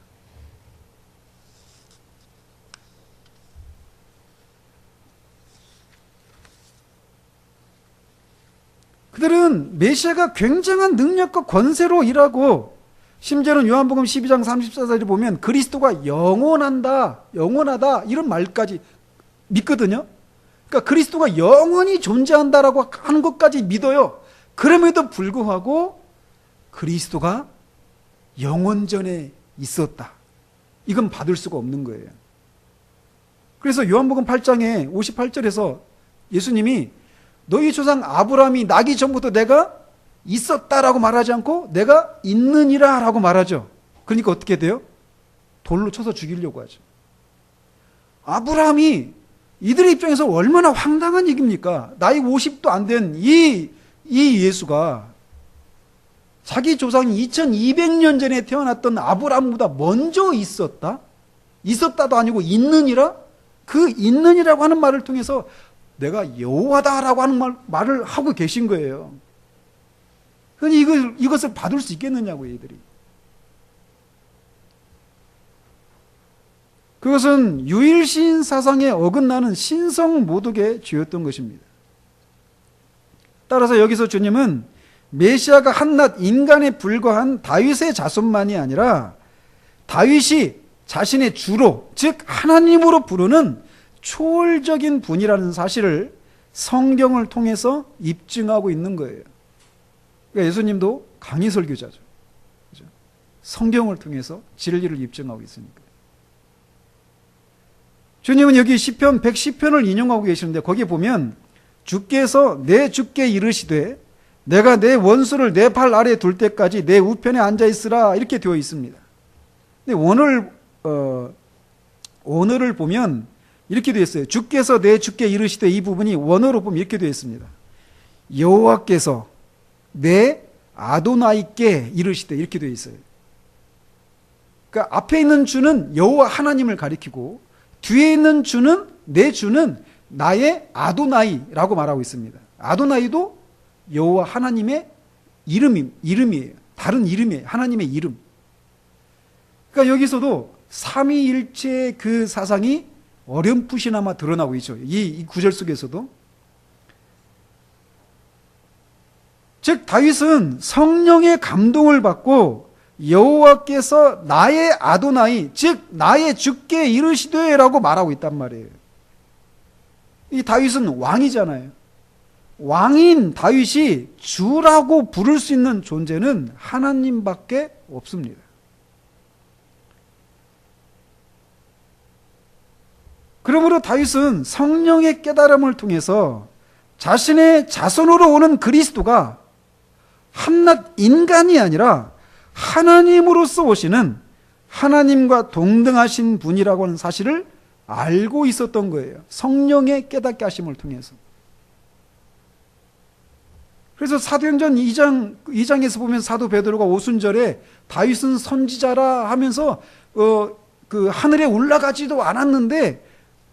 그들은 메시아가 굉장한 능력과 권세로 일하고, 심지어는 요한복음 12장 34절에 보면 그리스도가 영원하다 이런 말까지 믿거든요. 그러니까 그리스도가 영원히 존재한다라고 하는 것까지 믿어요. 그럼에도 불구하고 그리스도가 영원전에 있었다, 이건 받을 수가 없는 거예요. 그래서 요한복음 8장에 58절에서 예수님이 너희 조상 아브라함이 나기 전부터 내가 있었다라고 말하지 않고 내가 있느니라 라고 말하죠. 그러니까 어떻게 돼요? 돌로 쳐서 죽이려고 하죠. 아브라함이 이들의 입장에서 얼마나 황당한 얘기입니까? 나이 50도 안 된 이 예수가 자기 조상이 2200년 전에 태어났던 아브라함보다 먼저 있었다? 있었다도 아니고 있느니라? 그 있느니라고 하는 말을 통해서 내가 여호와다라고 하는 말을 하고 계신 거예요. 그러니 이것을 받을 수 있겠느냐고, 얘들이. 그것은 유일신 사상에 어긋나는 신성 모독의 죄였던 것입니다. 따라서 여기서 주님은 메시아가 한낱 인간에 불과한 다윗의 자손만이 아니라 다윗이 자신의 주로, 즉 하나님으로 부르는 초월적인 분이라는 사실을 성경을 통해서 입증하고 있는 거예요. 그러니까 예수님도 강의 설교자죠. 그렇죠? 성경을 통해서 진리를 입증하고 있으니까. 주님은 여기 시편 110편을 인용하고 계시는데 거기에 보면 주께서 내 주께 이르시되 내가 내 원수를 내 발 아래 둘 때까지 내 우편에 앉아 있으라 이렇게 되어 있습니다. 근데 원어를 보면 이렇게 되어 있어요. 주께서 내 주께 이르시되, 이 부분이 원어로 보면 이렇게 되어 있습니다. 여호와께서 내 아도나이께 이르시되 이렇게 되어 있어요. 그러니까 앞에 있는 주는 여호와 하나님을 가리키고 뒤에 있는 주는, 내 주는 나의 아도나이라고 말하고 있습니다. 아도나이도 여호와 하나님의 이름이에요. 다른 이름이에요. 하나님의 이름. 그러니까 여기서도 삼위일체의 그 사상이 어렴풋이나마 드러나고 있죠. 이 구절 속에서도. 즉 다윗은 성령의 감동을 받고 여호와께서 나의 아도나이, 즉 나의 주께 이르시되라고 말하고 있단 말이에요. 이 다윗은 왕이잖아요. 왕인 다윗이 주라고 부를 수 있는 존재는 하나님밖에 없습니다. 그러므로 다윗은 성령의 깨달음을 통해서 자신의 자손으로 오는 그리스도가 한낱 인간이 아니라 하나님으로서 오시는 하나님과 동등하신 분이라고 하는 사실을 알고 있었던 거예요. 성령의 깨닫게 하심을 통해서. 그래서 사도행전 2장에서 보면 사도 베드로가 오순절에 다윗은 선지자라 하면서 그 하늘에 올라가지도 않았는데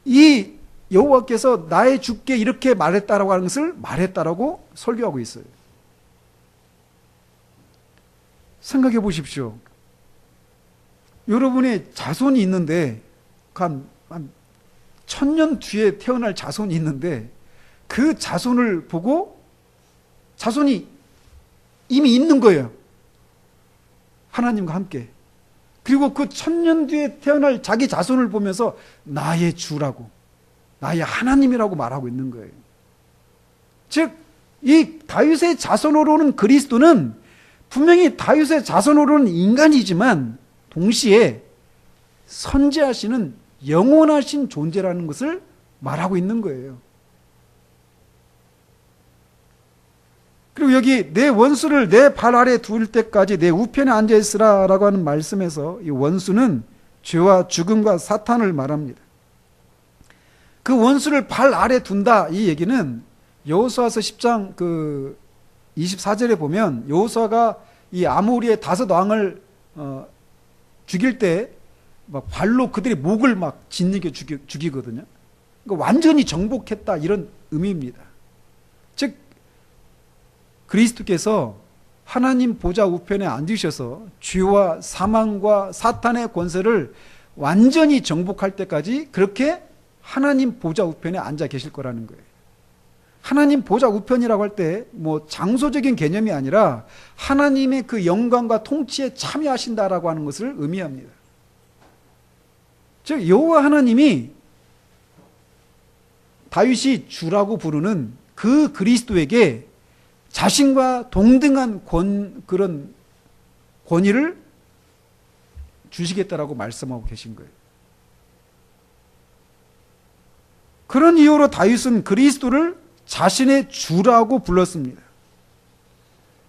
이 여호와께서 나의 주께 이렇게 말했다라고 하는 것을 말했다라고 설교하고 있어요. 생각해 보십시오. 여러분의 자손이 있는데 한 1000년 뒤에 태어날 자손이 있는데 그 자손을 보고 자손이 이미 있는 거예요. 하나님과 함께. 그리고 그 1000년 뒤에 태어날 자기 자손을 보면서 나의 주라고, 나의 하나님이라고 말하고 있는 거예요. 즉, 이 다윗의 자손으로는 그리스도는 분명히 다윗의 자손으로는 인간이지만 동시에 선지하시는 영원하신 존재라는 것을 말하고 있는 거예요. 그리고 여기 내 원수를 내 발 아래 둘 때까지 내 우편에 앉아 있으라 라고 하는 말씀에서 이 원수는 죄와 죽음과 사탄을 말합니다. 그 원수를 발 아래 둔다 이 얘기는 여호수아서 10장 24절에 보면 여호수아가 이 아모리의 5 왕을 죽일 때 막 발로 그들의 목을 막 짓이겨 죽이거든요. 그러니까 완전히 정복했다 이런 의미입니다. 즉 그리스도께서 하나님 보좌 우편에 앉으셔서 죄와 사망과 사탄의 권세를 완전히 정복할 때까지 그렇게 하나님 보좌 우편에 앉아 계실 거라는 거예요. 하나님 보좌 우편이라고 할 때 뭐 장소적인 개념이 아니라 하나님의 그 영광과 통치에 참여하신다라고 하는 것을 의미합니다. 즉 여호와 하나님이 다윗이 주라고 부르는 그 그리스도에게 자신과 동등한 그런 권위를 주시겠다라고 말씀하고 계신 거예요. 그런 이유로 다윗은 그리스도를 자신의 주라고 불렀습니다.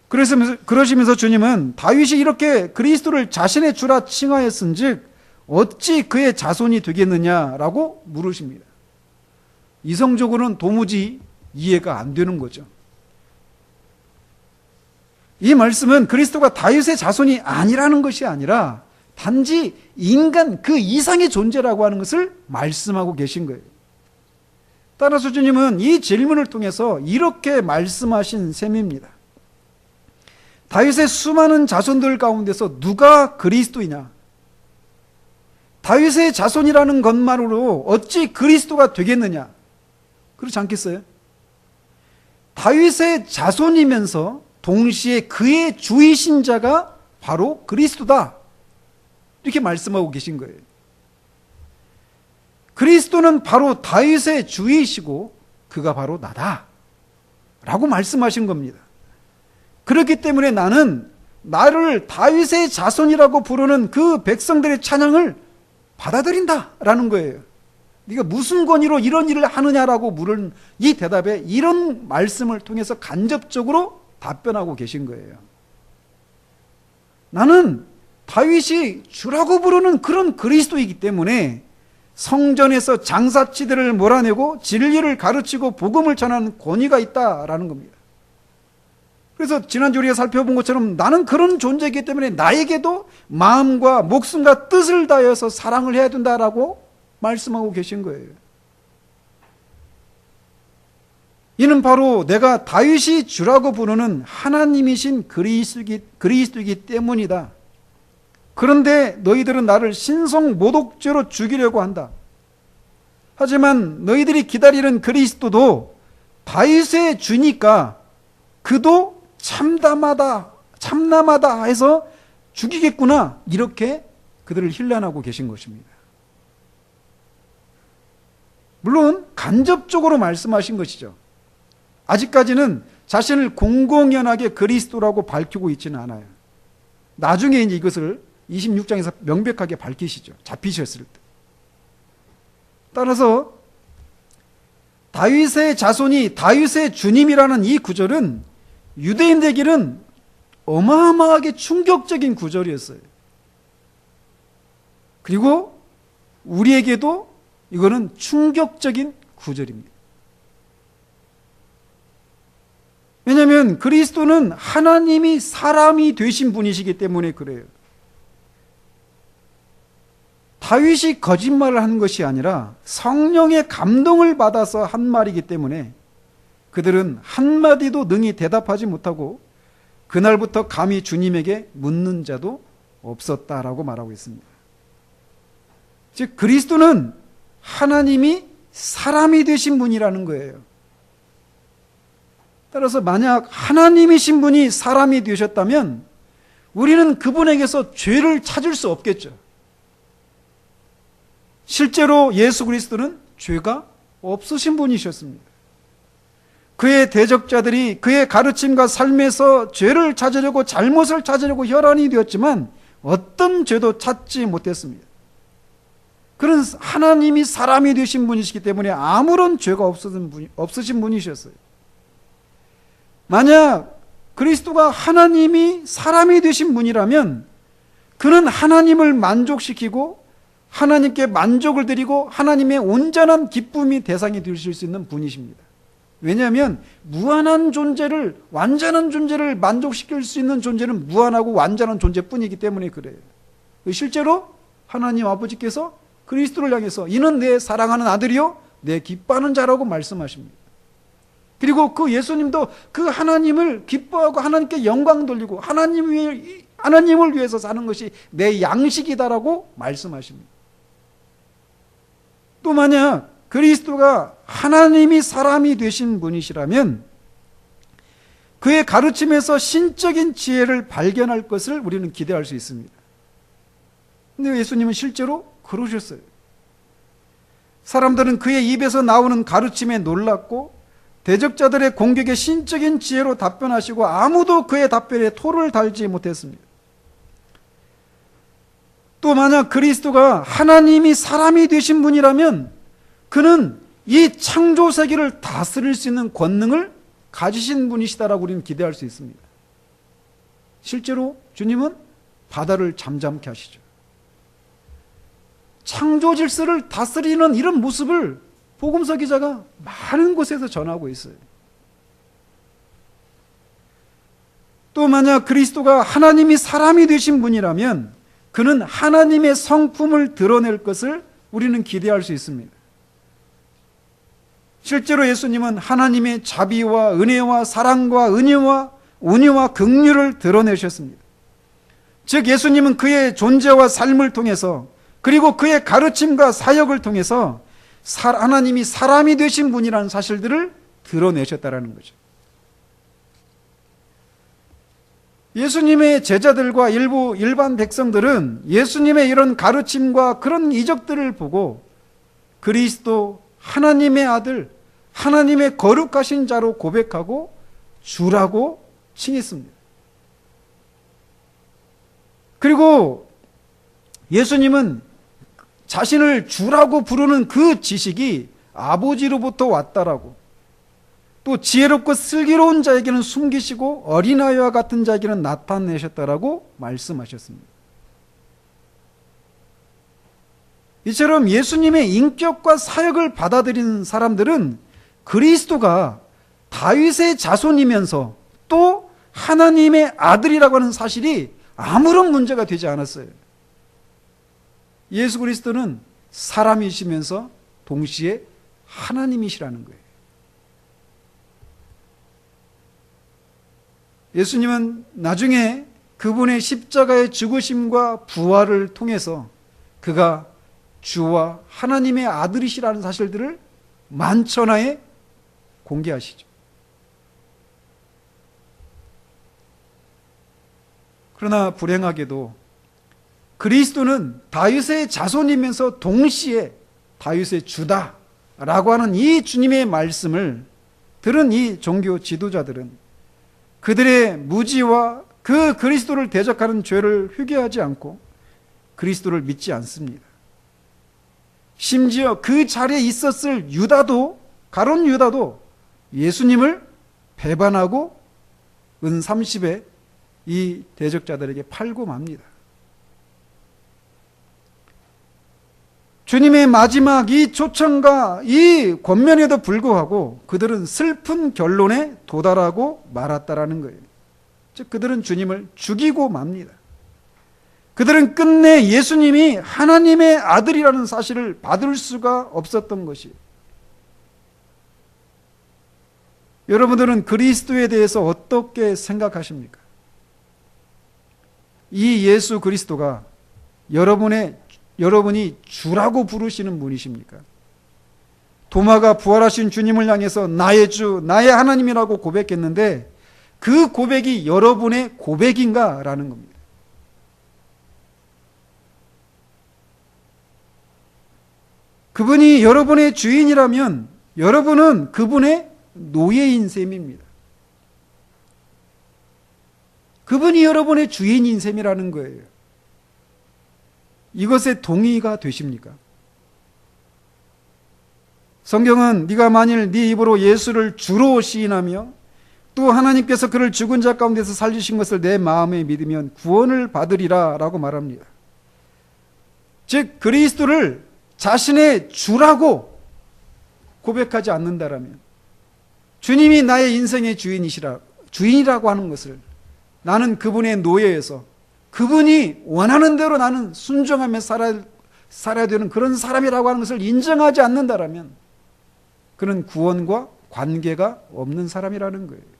그러시면서 주님은 다윗이 이렇게 그리스도를 자신의 주라 칭하였은즉 어찌 그의 자손이 되겠느냐라고 물으십니다. 이성적으로는 도무지 이해가 안 되는 거죠. 이 말씀은 그리스도가 다윗의 자손이 아니라는 것이 아니라 단지 인간 그 이상의 존재라고 하는 것을 말씀하고 계신 거예요. 따라서 주님은 이 질문을 통해서 이렇게 말씀하신 셈입니다. 다윗의 수많은 자손들 가운데서 누가 그리스도이냐? 다윗의 자손이라는 것만으로 어찌 그리스도가 되겠느냐? 그렇지 않겠어요? 다윗의 자손이면서 동시에 그의 주이신 자가 바로 그리스도다. 이렇게 말씀하고 계신 거예요. 그리스도는 바로 다윗의 주이시고 그가 바로 나다 라고 말씀하신 겁니다. 그렇기 때문에 나는 나를 다윗의 자손이라고 부르는 그 백성들의 찬양을 받아들인다 라는 거예요. 네가 무슨 권위로 이런 일을 하느냐라고 물은 이 대답에 이런 말씀을 통해서 간접적으로 답변하고 계신 거예요. 나는 다윗이 주라고 부르는 그런 그리스도이기 때문에 성전에서 장사치들을 몰아내고 진리를 가르치고 복음을 전하는 권위가 있다라는 겁니다. 그래서 지난주 우리가 살펴본 것처럼 나는 그런 존재이기 때문에 나에게도 마음과 목숨과 뜻을 다해서 사랑을 해야 된다라고 말씀하고 계신 거예요. 이는 바로 내가 다윗이 주라고 부르는 하나님이신 그리스도이기 때문이다. 그런데 너희들은 나를 신성 모독죄로 죽이려고 한다. 하지만 너희들이 기다리는 그리스도도 다윗의 주니까 그도 참남하다 해서 죽이겠구나. 이렇게 그들을 힐난하고 계신 것입니다. 물론 간접적으로 말씀하신 것이죠. 아직까지는 자신을 공공연하게 그리스도라고 밝히고 있지는 않아요. 나중에 이제 이것을 26장에서 명백하게 밝히시죠. 잡히셨을 때. 따라서 다윗의 자손이 다윗의 주님이라는 이 구절은 유대인들에게는 어마어마하게 충격적인 구절이었어요. 그리고 우리에게도 이거는 충격적인 구절입니다. 왜냐하면 그리스도는 하나님이 사람이 되신 분이시기 때문에 그래요. 다윗이 거짓말을 한 것이 아니라 성령의 감동을 받아서 한 말이기 때문에 그들은 한마디도 능히 대답하지 못하고 그날부터 감히 주님에게 묻는 자도 없었다라고 말하고 있습니다. 즉 그리스도는 하나님이 사람이 되신 분이라는 거예요. 따라서 만약 하나님이신 분이 사람이 되셨다면 우리는 그분에게서 죄를 찾을 수 없겠죠. 실제로 예수 그리스도는 죄가 없으신 분이셨습니다. 그의 대적자들이 그의 가르침과 삶에서 죄를 찾으려고 잘못을 찾으려고 혈안이 되었지만 어떤 죄도 찾지 못했습니다. 그런 하나님이 사람이 되신 분이시기 때문에 아무런 죄가 없으신 분이셨어요. 만약 그리스도가 하나님이 사람이 되신 분이라면 그는 하나님을 만족시키고 하나님께 만족을 드리고 하나님의 온전한 기쁨이 대상이 되실 수 있는 분이십니다. 왜냐하면 무한한 존재를, 완전한 존재를 만족시킬 수 있는 존재는 무한하고 완전한 존재뿐이기 때문에 그래요. 실제로 하나님 아버지께서 그리스도를 향해서 이는 내 사랑하는 아들이요 내 기뻐하는 자라고 말씀하십니다. 그리고 그 예수님도 그 하나님을 기뻐하고 하나님께 영광 돌리고 하나님을 위해서 사는 것이 내 양식이다라고 말씀하십니다. 또 만약 그리스도가 하나님이 사람이 되신 분이시라면 그의 가르침에서 신적인 지혜를 발견할 것을 우리는 기대할 수 있습니다. 근데 예수님은 실제로 그러셨어요. 사람들은 그의 입에서 나오는 가르침에 놀랐고 대적자들의 공격에 신적인 지혜로 답변하시고 아무도 그의 답변에 토를 달지 못했습니다. 또 만약 그리스도가 하나님이 사람이 되신 분이라면 그는 이 창조 세계를 다스릴 수 있는 권능을 가지신 분이시다라고 우리는 기대할 수 있습니다. 실제로 주님은 바다를 잠잠케 하시죠. 창조 질서를 다스리는 이런 모습을 복음서 기자가 많은 곳에서 전하고 있어요. 또 만약 그리스도가 하나님이 사람이 되신 분이라면 그는 하나님의 성품을 드러낼 것을 우리는 기대할 수 있습니다. 실제로 예수님은 하나님의 자비와 은혜와 사랑과 은혜와 긍휼을 드러내셨습니다. 즉 예수님은 그의 존재와 삶을 통해서 그리고 그의 가르침과 사역을 통해서 하나님이 사람이 되신 분이라는 사실들을 드러내셨다라는 거죠. 예수님의 제자들과 일부 일반 백성들은 예수님의 이런 가르침과 그런 이적들을 보고 그리스도 하나님의 아들, 하나님의 거룩하신 자로 고백하고 주라고 칭했습니다. 그리고 예수님은 자신을 주라고 부르는 그 지식이 아버지로부터 왔다라고, 또 지혜롭고 슬기로운 자에게는 숨기시고 어린아이와 같은 자에게는 나타내셨다라고 말씀하셨습니다. 이처럼 예수님의 인격과 사역을 받아들이는 사람들은 그리스도가 다윗의 자손이면서 또 하나님의 아들이라고 하는 사실이 아무런 문제가 되지 않았어요. 예수 그리스도는 사람이시면서 동시에 하나님이시라는 거예요. 예수님은 나중에 그분의 십자가의 죽으심과 부활을 통해서 그가 주와 하나님의 아들이시라는 사실들을 만천하에 공개하시죠. 그러나 불행하게도 그리스도는 다윗의 자손이면서 동시에 다윗의 주다라고 하는 이 주님의 말씀을 들은 이 종교 지도자들은 그들의 무지와 그 그리스도를 대적하는 죄를 회개하지 않고 그리스도를 믿지 않습니다. 심지어 그 자리에 있었을 유다도, 가룟 유다도 예수님을 배반하고 은 30에 이 대적자들에게 팔고 맙니다. 주님의 마지막 이 초청과 이 권면에도 불구하고 그들은 슬픈 결론에 도달하고 말았다라는 거예요. 즉 그들은 주님을 죽이고 맙니다. 그들은 끝내 예수님이 하나님의 아들이라는 사실을 받을 수가 없었던 것이. 여러분들은 그리스도에 대해서 어떻게 생각하십니까? 이 예수 그리스도가 여러분이 주라고 부르시는 분이십니까? 도마가 부활하신 주님을 향해서 나의 주, 나의 하나님이라고 고백했는데 그 고백이 여러분의 고백인가? 라는 겁니다. 그분이 여러분의 주인이라면 여러분은 그분의 노예인 셈입니다. 그분이 여러분의 주인인 셈이라는 거예요. 이것에 동의가 되십니까? 성경은 네가 만일 네 입으로 예수를 주로 시인하며 또 하나님께서 그를 죽은 자 가운데서 살리신 것을 내 마음에 믿으면 구원을 받으리라 라고 말합니다. 즉 그리스도를 자신의 주라고 고백하지 않는다라면, 주님이 나의 인생의 주인이라고 하는 것을, 나는 그분의 노예에서 그분이 원하는 대로 나는 순종하며 살아야 되는 그런 사람이라고 하는 것을 인정하지 않는다라면 그는 구원과 관계가 없는 사람이라는 거예요.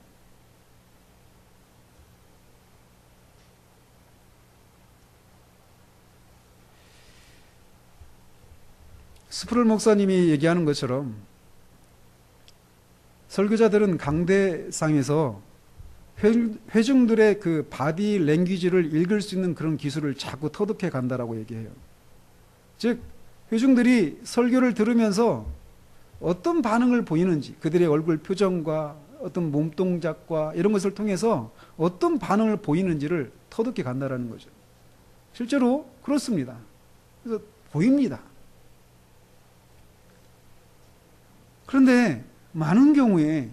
스프롤 목사님이 얘기하는 것처럼 설교자들은 강대상에서 회중들의 그 바디 랭귀지를 읽을 수 있는 그런 기술을 자꾸 터득해 간다라고 얘기해요. 즉 회중들이 설교를 들으면서 어떤 반응을 보이는지, 그들의 얼굴 표정과 어떤 몸동작과 이런 것을 통해서 어떤 반응을 보이는지를 터득해 간다라는 거죠. 실제로 그렇습니다. 그래서 보입니다. 그런데 많은 경우에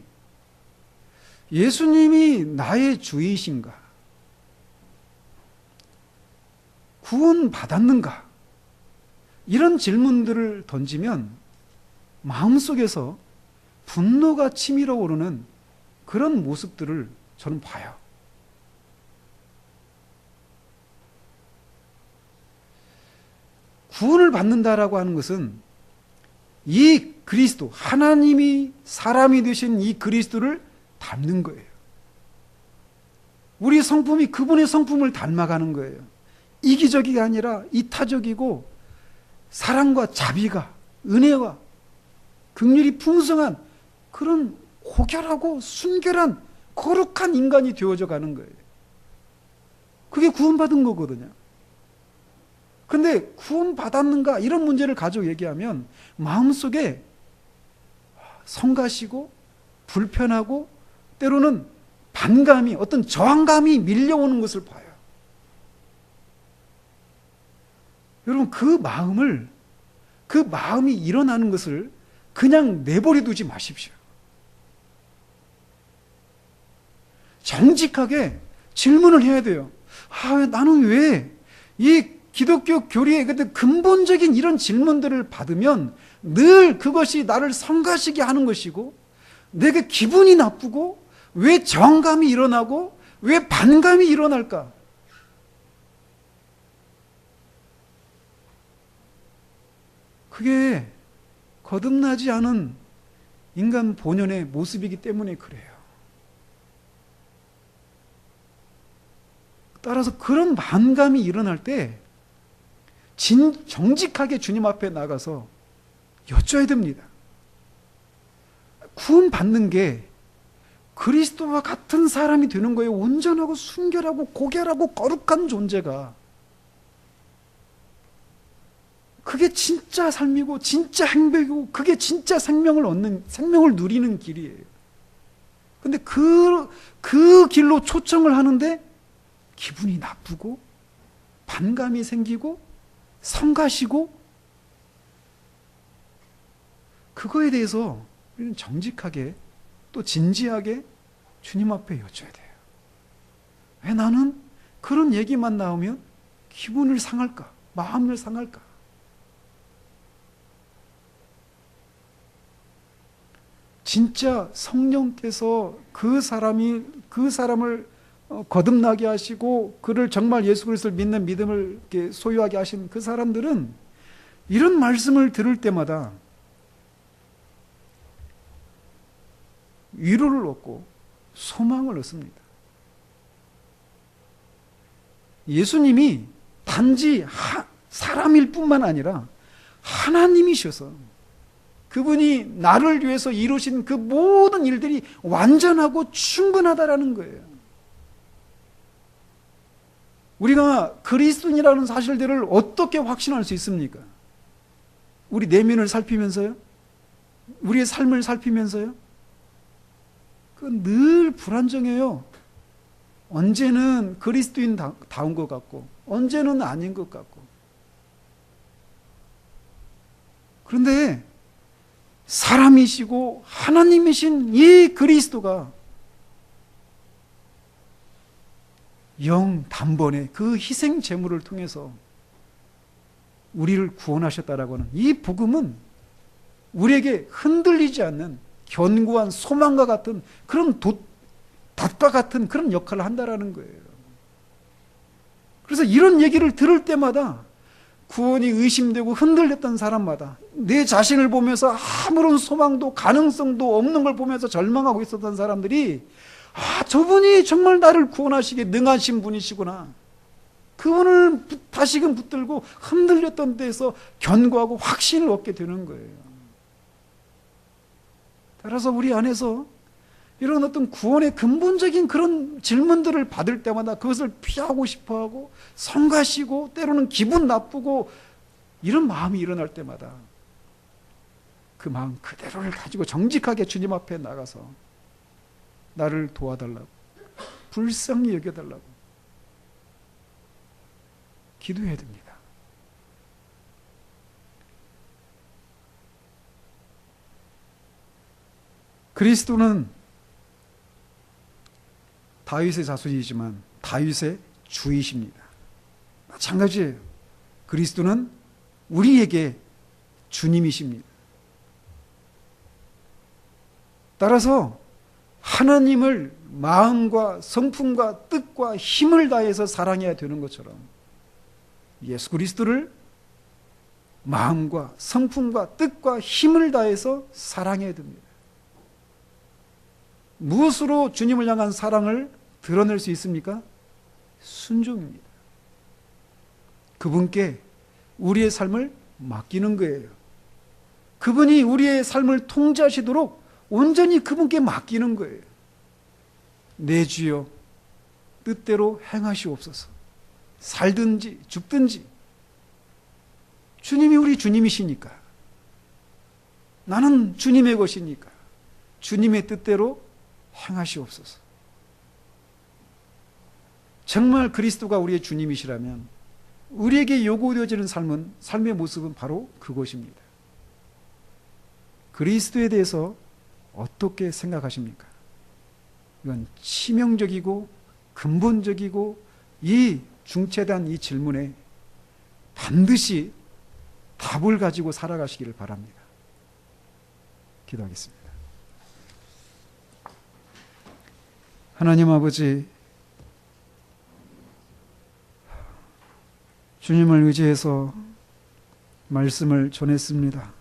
예수님이 나의 주이신가? 구원 받았는가? 이런 질문들을 던지면 마음속에서 분노가 치밀어 오르는 그런 모습들을 저는 봐요. 구원을 받는다라고 하는 것은 이 그리스도, 하나님이 사람이 되신 이 그리스도를 닮는 거예요. 우리 성품이 그분의 성품을 닮아가는 거예요. 이기적이 아니라 이타적이고 사랑과 자비가, 은혜와 긍휼이 풍성한 그런 고결하고 순결한 거룩한 인간이 되어져 가는 거예요. 그게 구원받은 거거든요. 근데 구원받았는가 이런 문제를 가지고 얘기하면 마음속에 성가시고 불편하고 때로는 반감이, 어떤 저항감이 밀려오는 것을 봐요. 여러분, 그 마음이 일어나는 것을 그냥 내버려 두지 마십시오. 정직하게 질문을 해야 돼요. 나는 왜 이 기독교 교리의 근본적인 이런 질문들을 받으면 늘 그것이 나를 성가시게 하는 것이고, 내게 기분이 나쁘고, 왜 저항감이 일어나고, 왜 반감이 일어날까? 그게 거듭나지 않은 인간 본연의 모습이기 때문에 그래요. 따라서 그런 반감이 일어날 때 정직하게 주님 앞에 나가서 여쭤야 됩니다. 구원받는 게 그리스도와 같은 사람이 되는 거예요. 온전하고 순결하고 고결하고 거룩한 존재가. 그게 진짜 삶이고 진짜 행복이고 그게 진짜 생명을 누리는 길이에요. 근데 그 길로 초청을 하는데 기분이 나쁘고 반감이 생기고 성가시고, 그거에 대해서 우리는 정직하게 또 진지하게 주님 앞에 여쭤야 돼요. 왜 나는 그런 얘기만 나오면 기분을 상할까? 마음을 상할까? 진짜 성령께서 그 사람을 거듭나게 하시고 그를 정말 예수 그리스도를 믿는 믿음을 소유하게 하신 그 사람들은 이런 말씀을 들을 때마다 위로를 얻고 소망을 얻습니다. 예수님이 단지 사람일 뿐만 아니라 하나님이셔서 그분이 나를 위해서 이루신 그 모든 일들이 완전하고 충분하다라는 거예요. 우리가 그리스도인이라는 사실들을 어떻게 확신할 수 있습니까? 우리 내면을 살피면서요? 우리의 삶을 살피면서요? 그건 늘 불안정해요. 언제는 그리스도인다운 것 같고 언제는 아닌 것 같고. 그런데 사람이시고 하나님이신 이 그리스도가 영 단번에 그 희생 제물을 통해서 우리를 구원하셨다라고 하는 이 복음은 우리에게 흔들리지 않는 견고한 소망과 같은 그런 닷과 같은 그런 역할을 한다라는 거예요. 그래서 이런 얘기를 들을 때마다 구원이 의심되고 흔들렸던 사람마다 내 자신을 보면서 아무런 소망도 가능성도 없는 걸 보면서 절망하고 있었던 사람들이 저분이 정말 나를 구원하시기에 능하신 분이시구나. 그분을 다시금 붙들고 흔들렸던 데에서 견고하고 확신을 얻게 되는 거예요. 따라서 우리 안에서 이런 어떤 구원의 근본적인 그런 질문들을 받을 때마다 그것을 피하고 싶어하고 성가시고 때로는 기분 나쁘고 이런 마음이 일어날 때마다 그 마음 그대로를 가지고 정직하게 주님 앞에 나가서 나를 도와달라고, 불쌍히 여겨달라고 기도해야 됩니다. 그리스도는 다윗의 자손이지만 다윗의 주이십니다. 마찬가지예요. 그리스도는 우리에게 주님이십니다. 따라서 하나님을 마음과 성품과 뜻과 힘을 다해서 사랑해야 되는 것처럼 예수 그리스도를 마음과 성품과 뜻과 힘을 다해서 사랑해야 됩니다. 무엇으로 주님을 향한 사랑을 드러낼 수 있습니까? 순종입니다. 그분께 우리의 삶을 맡기는 거예요. 그분이 우리의 삶을 통제하시도록 온전히 그분께 맡기는 거예요. 내 주여 뜻대로 행하시옵소서. 살든지 죽든지 주님이 우리 주님이시니까, 나는 주님의 것이니까 주님의 뜻대로 행하시옵소서. 정말 그리스도가 우리의 주님이시라면 우리에게 요구되어지는 삶의 모습은 바로 그것입니다. 그리스도에 대해서 어떻게 생각하십니까? 이건 치명적이고 근본적이고 이 중체대한 이 질문에 반드시 답을 가지고 살아가시기를 바랍니다. 기도하겠습니다. 하나님 아버지, 주님을 의지해서 말씀을 전했습니다.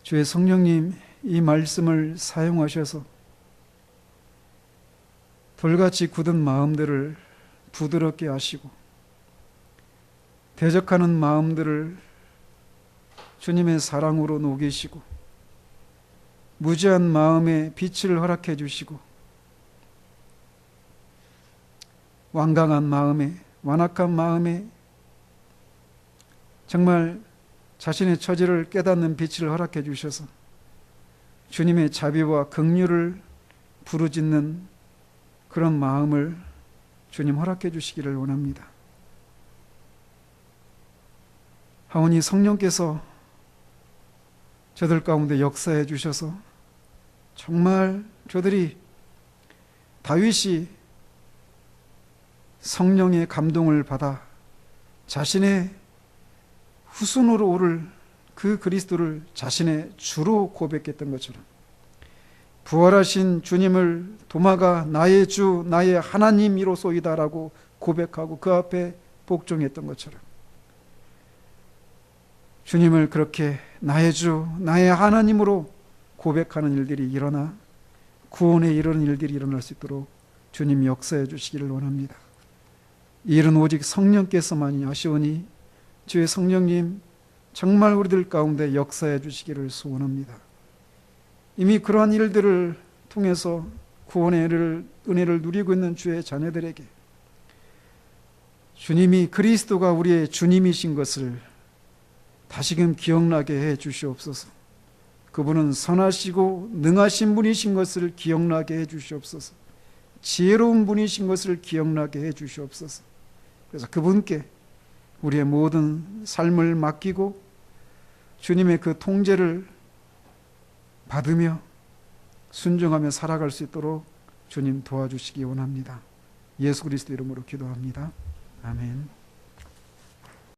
주의 성령님, 이 말씀을 사용하셔서 돌같이 굳은 마음들을 부드럽게 하시고 대적하는 마음들을 주님의 사랑으로 녹이시고 무지한 마음에 빛을 허락해 주시고 완강한 마음에, 완악한 마음에 정말 자신의 처지를 깨닫는 빛을 허락해 주셔서 주님의 자비와 긍휼을 부르짖는 그런 마음을 주님 허락해 주시기를 원합니다. 하오니 성령께서 저들 가운데 역사해 주셔서 정말 저들이 다윗이 성령의 감동을 받아 자신의 후손으로 오를 그 그리스도를 자신의 주로 고백했던 것처럼 부활하신 주님을 도마가 나의 주, 나의 하나님이로소이다라고 고백하고 그 앞에 복종했던 것처럼 주님을 그렇게 나의 주, 나의 하나님으로 고백하는 일들이 일어나 구원에 이르는 일들이 일어날 수 있도록 주님 역사해 주시기를 원합니다. 이 일은 오직 성령께서만이 하시오니 주의 성령님 정말 우리들 가운데 역사해 주시기를 소원합니다. 이미 그러한 일들을 통해서 구원의 은혜를 누리고 있는 주의 자녀들에게 주님이 그리스도가 우리의 주님이신 것을 다시금 기억나게 해 주시옵소서. 그분은 선하시고 능하신 분이신 것을 기억나게 해 주시옵소서. 지혜로운 분이신 것을 기억나게 해 주시옵소서. 그래서 그분께 우리의 모든 삶을 맡기고 주님의 그 통제를 받으며 순종하며 살아갈 수 있도록 주님 도와주시기 원합니다. 예수 그리스도 이름으로 기도합니다. 아멘.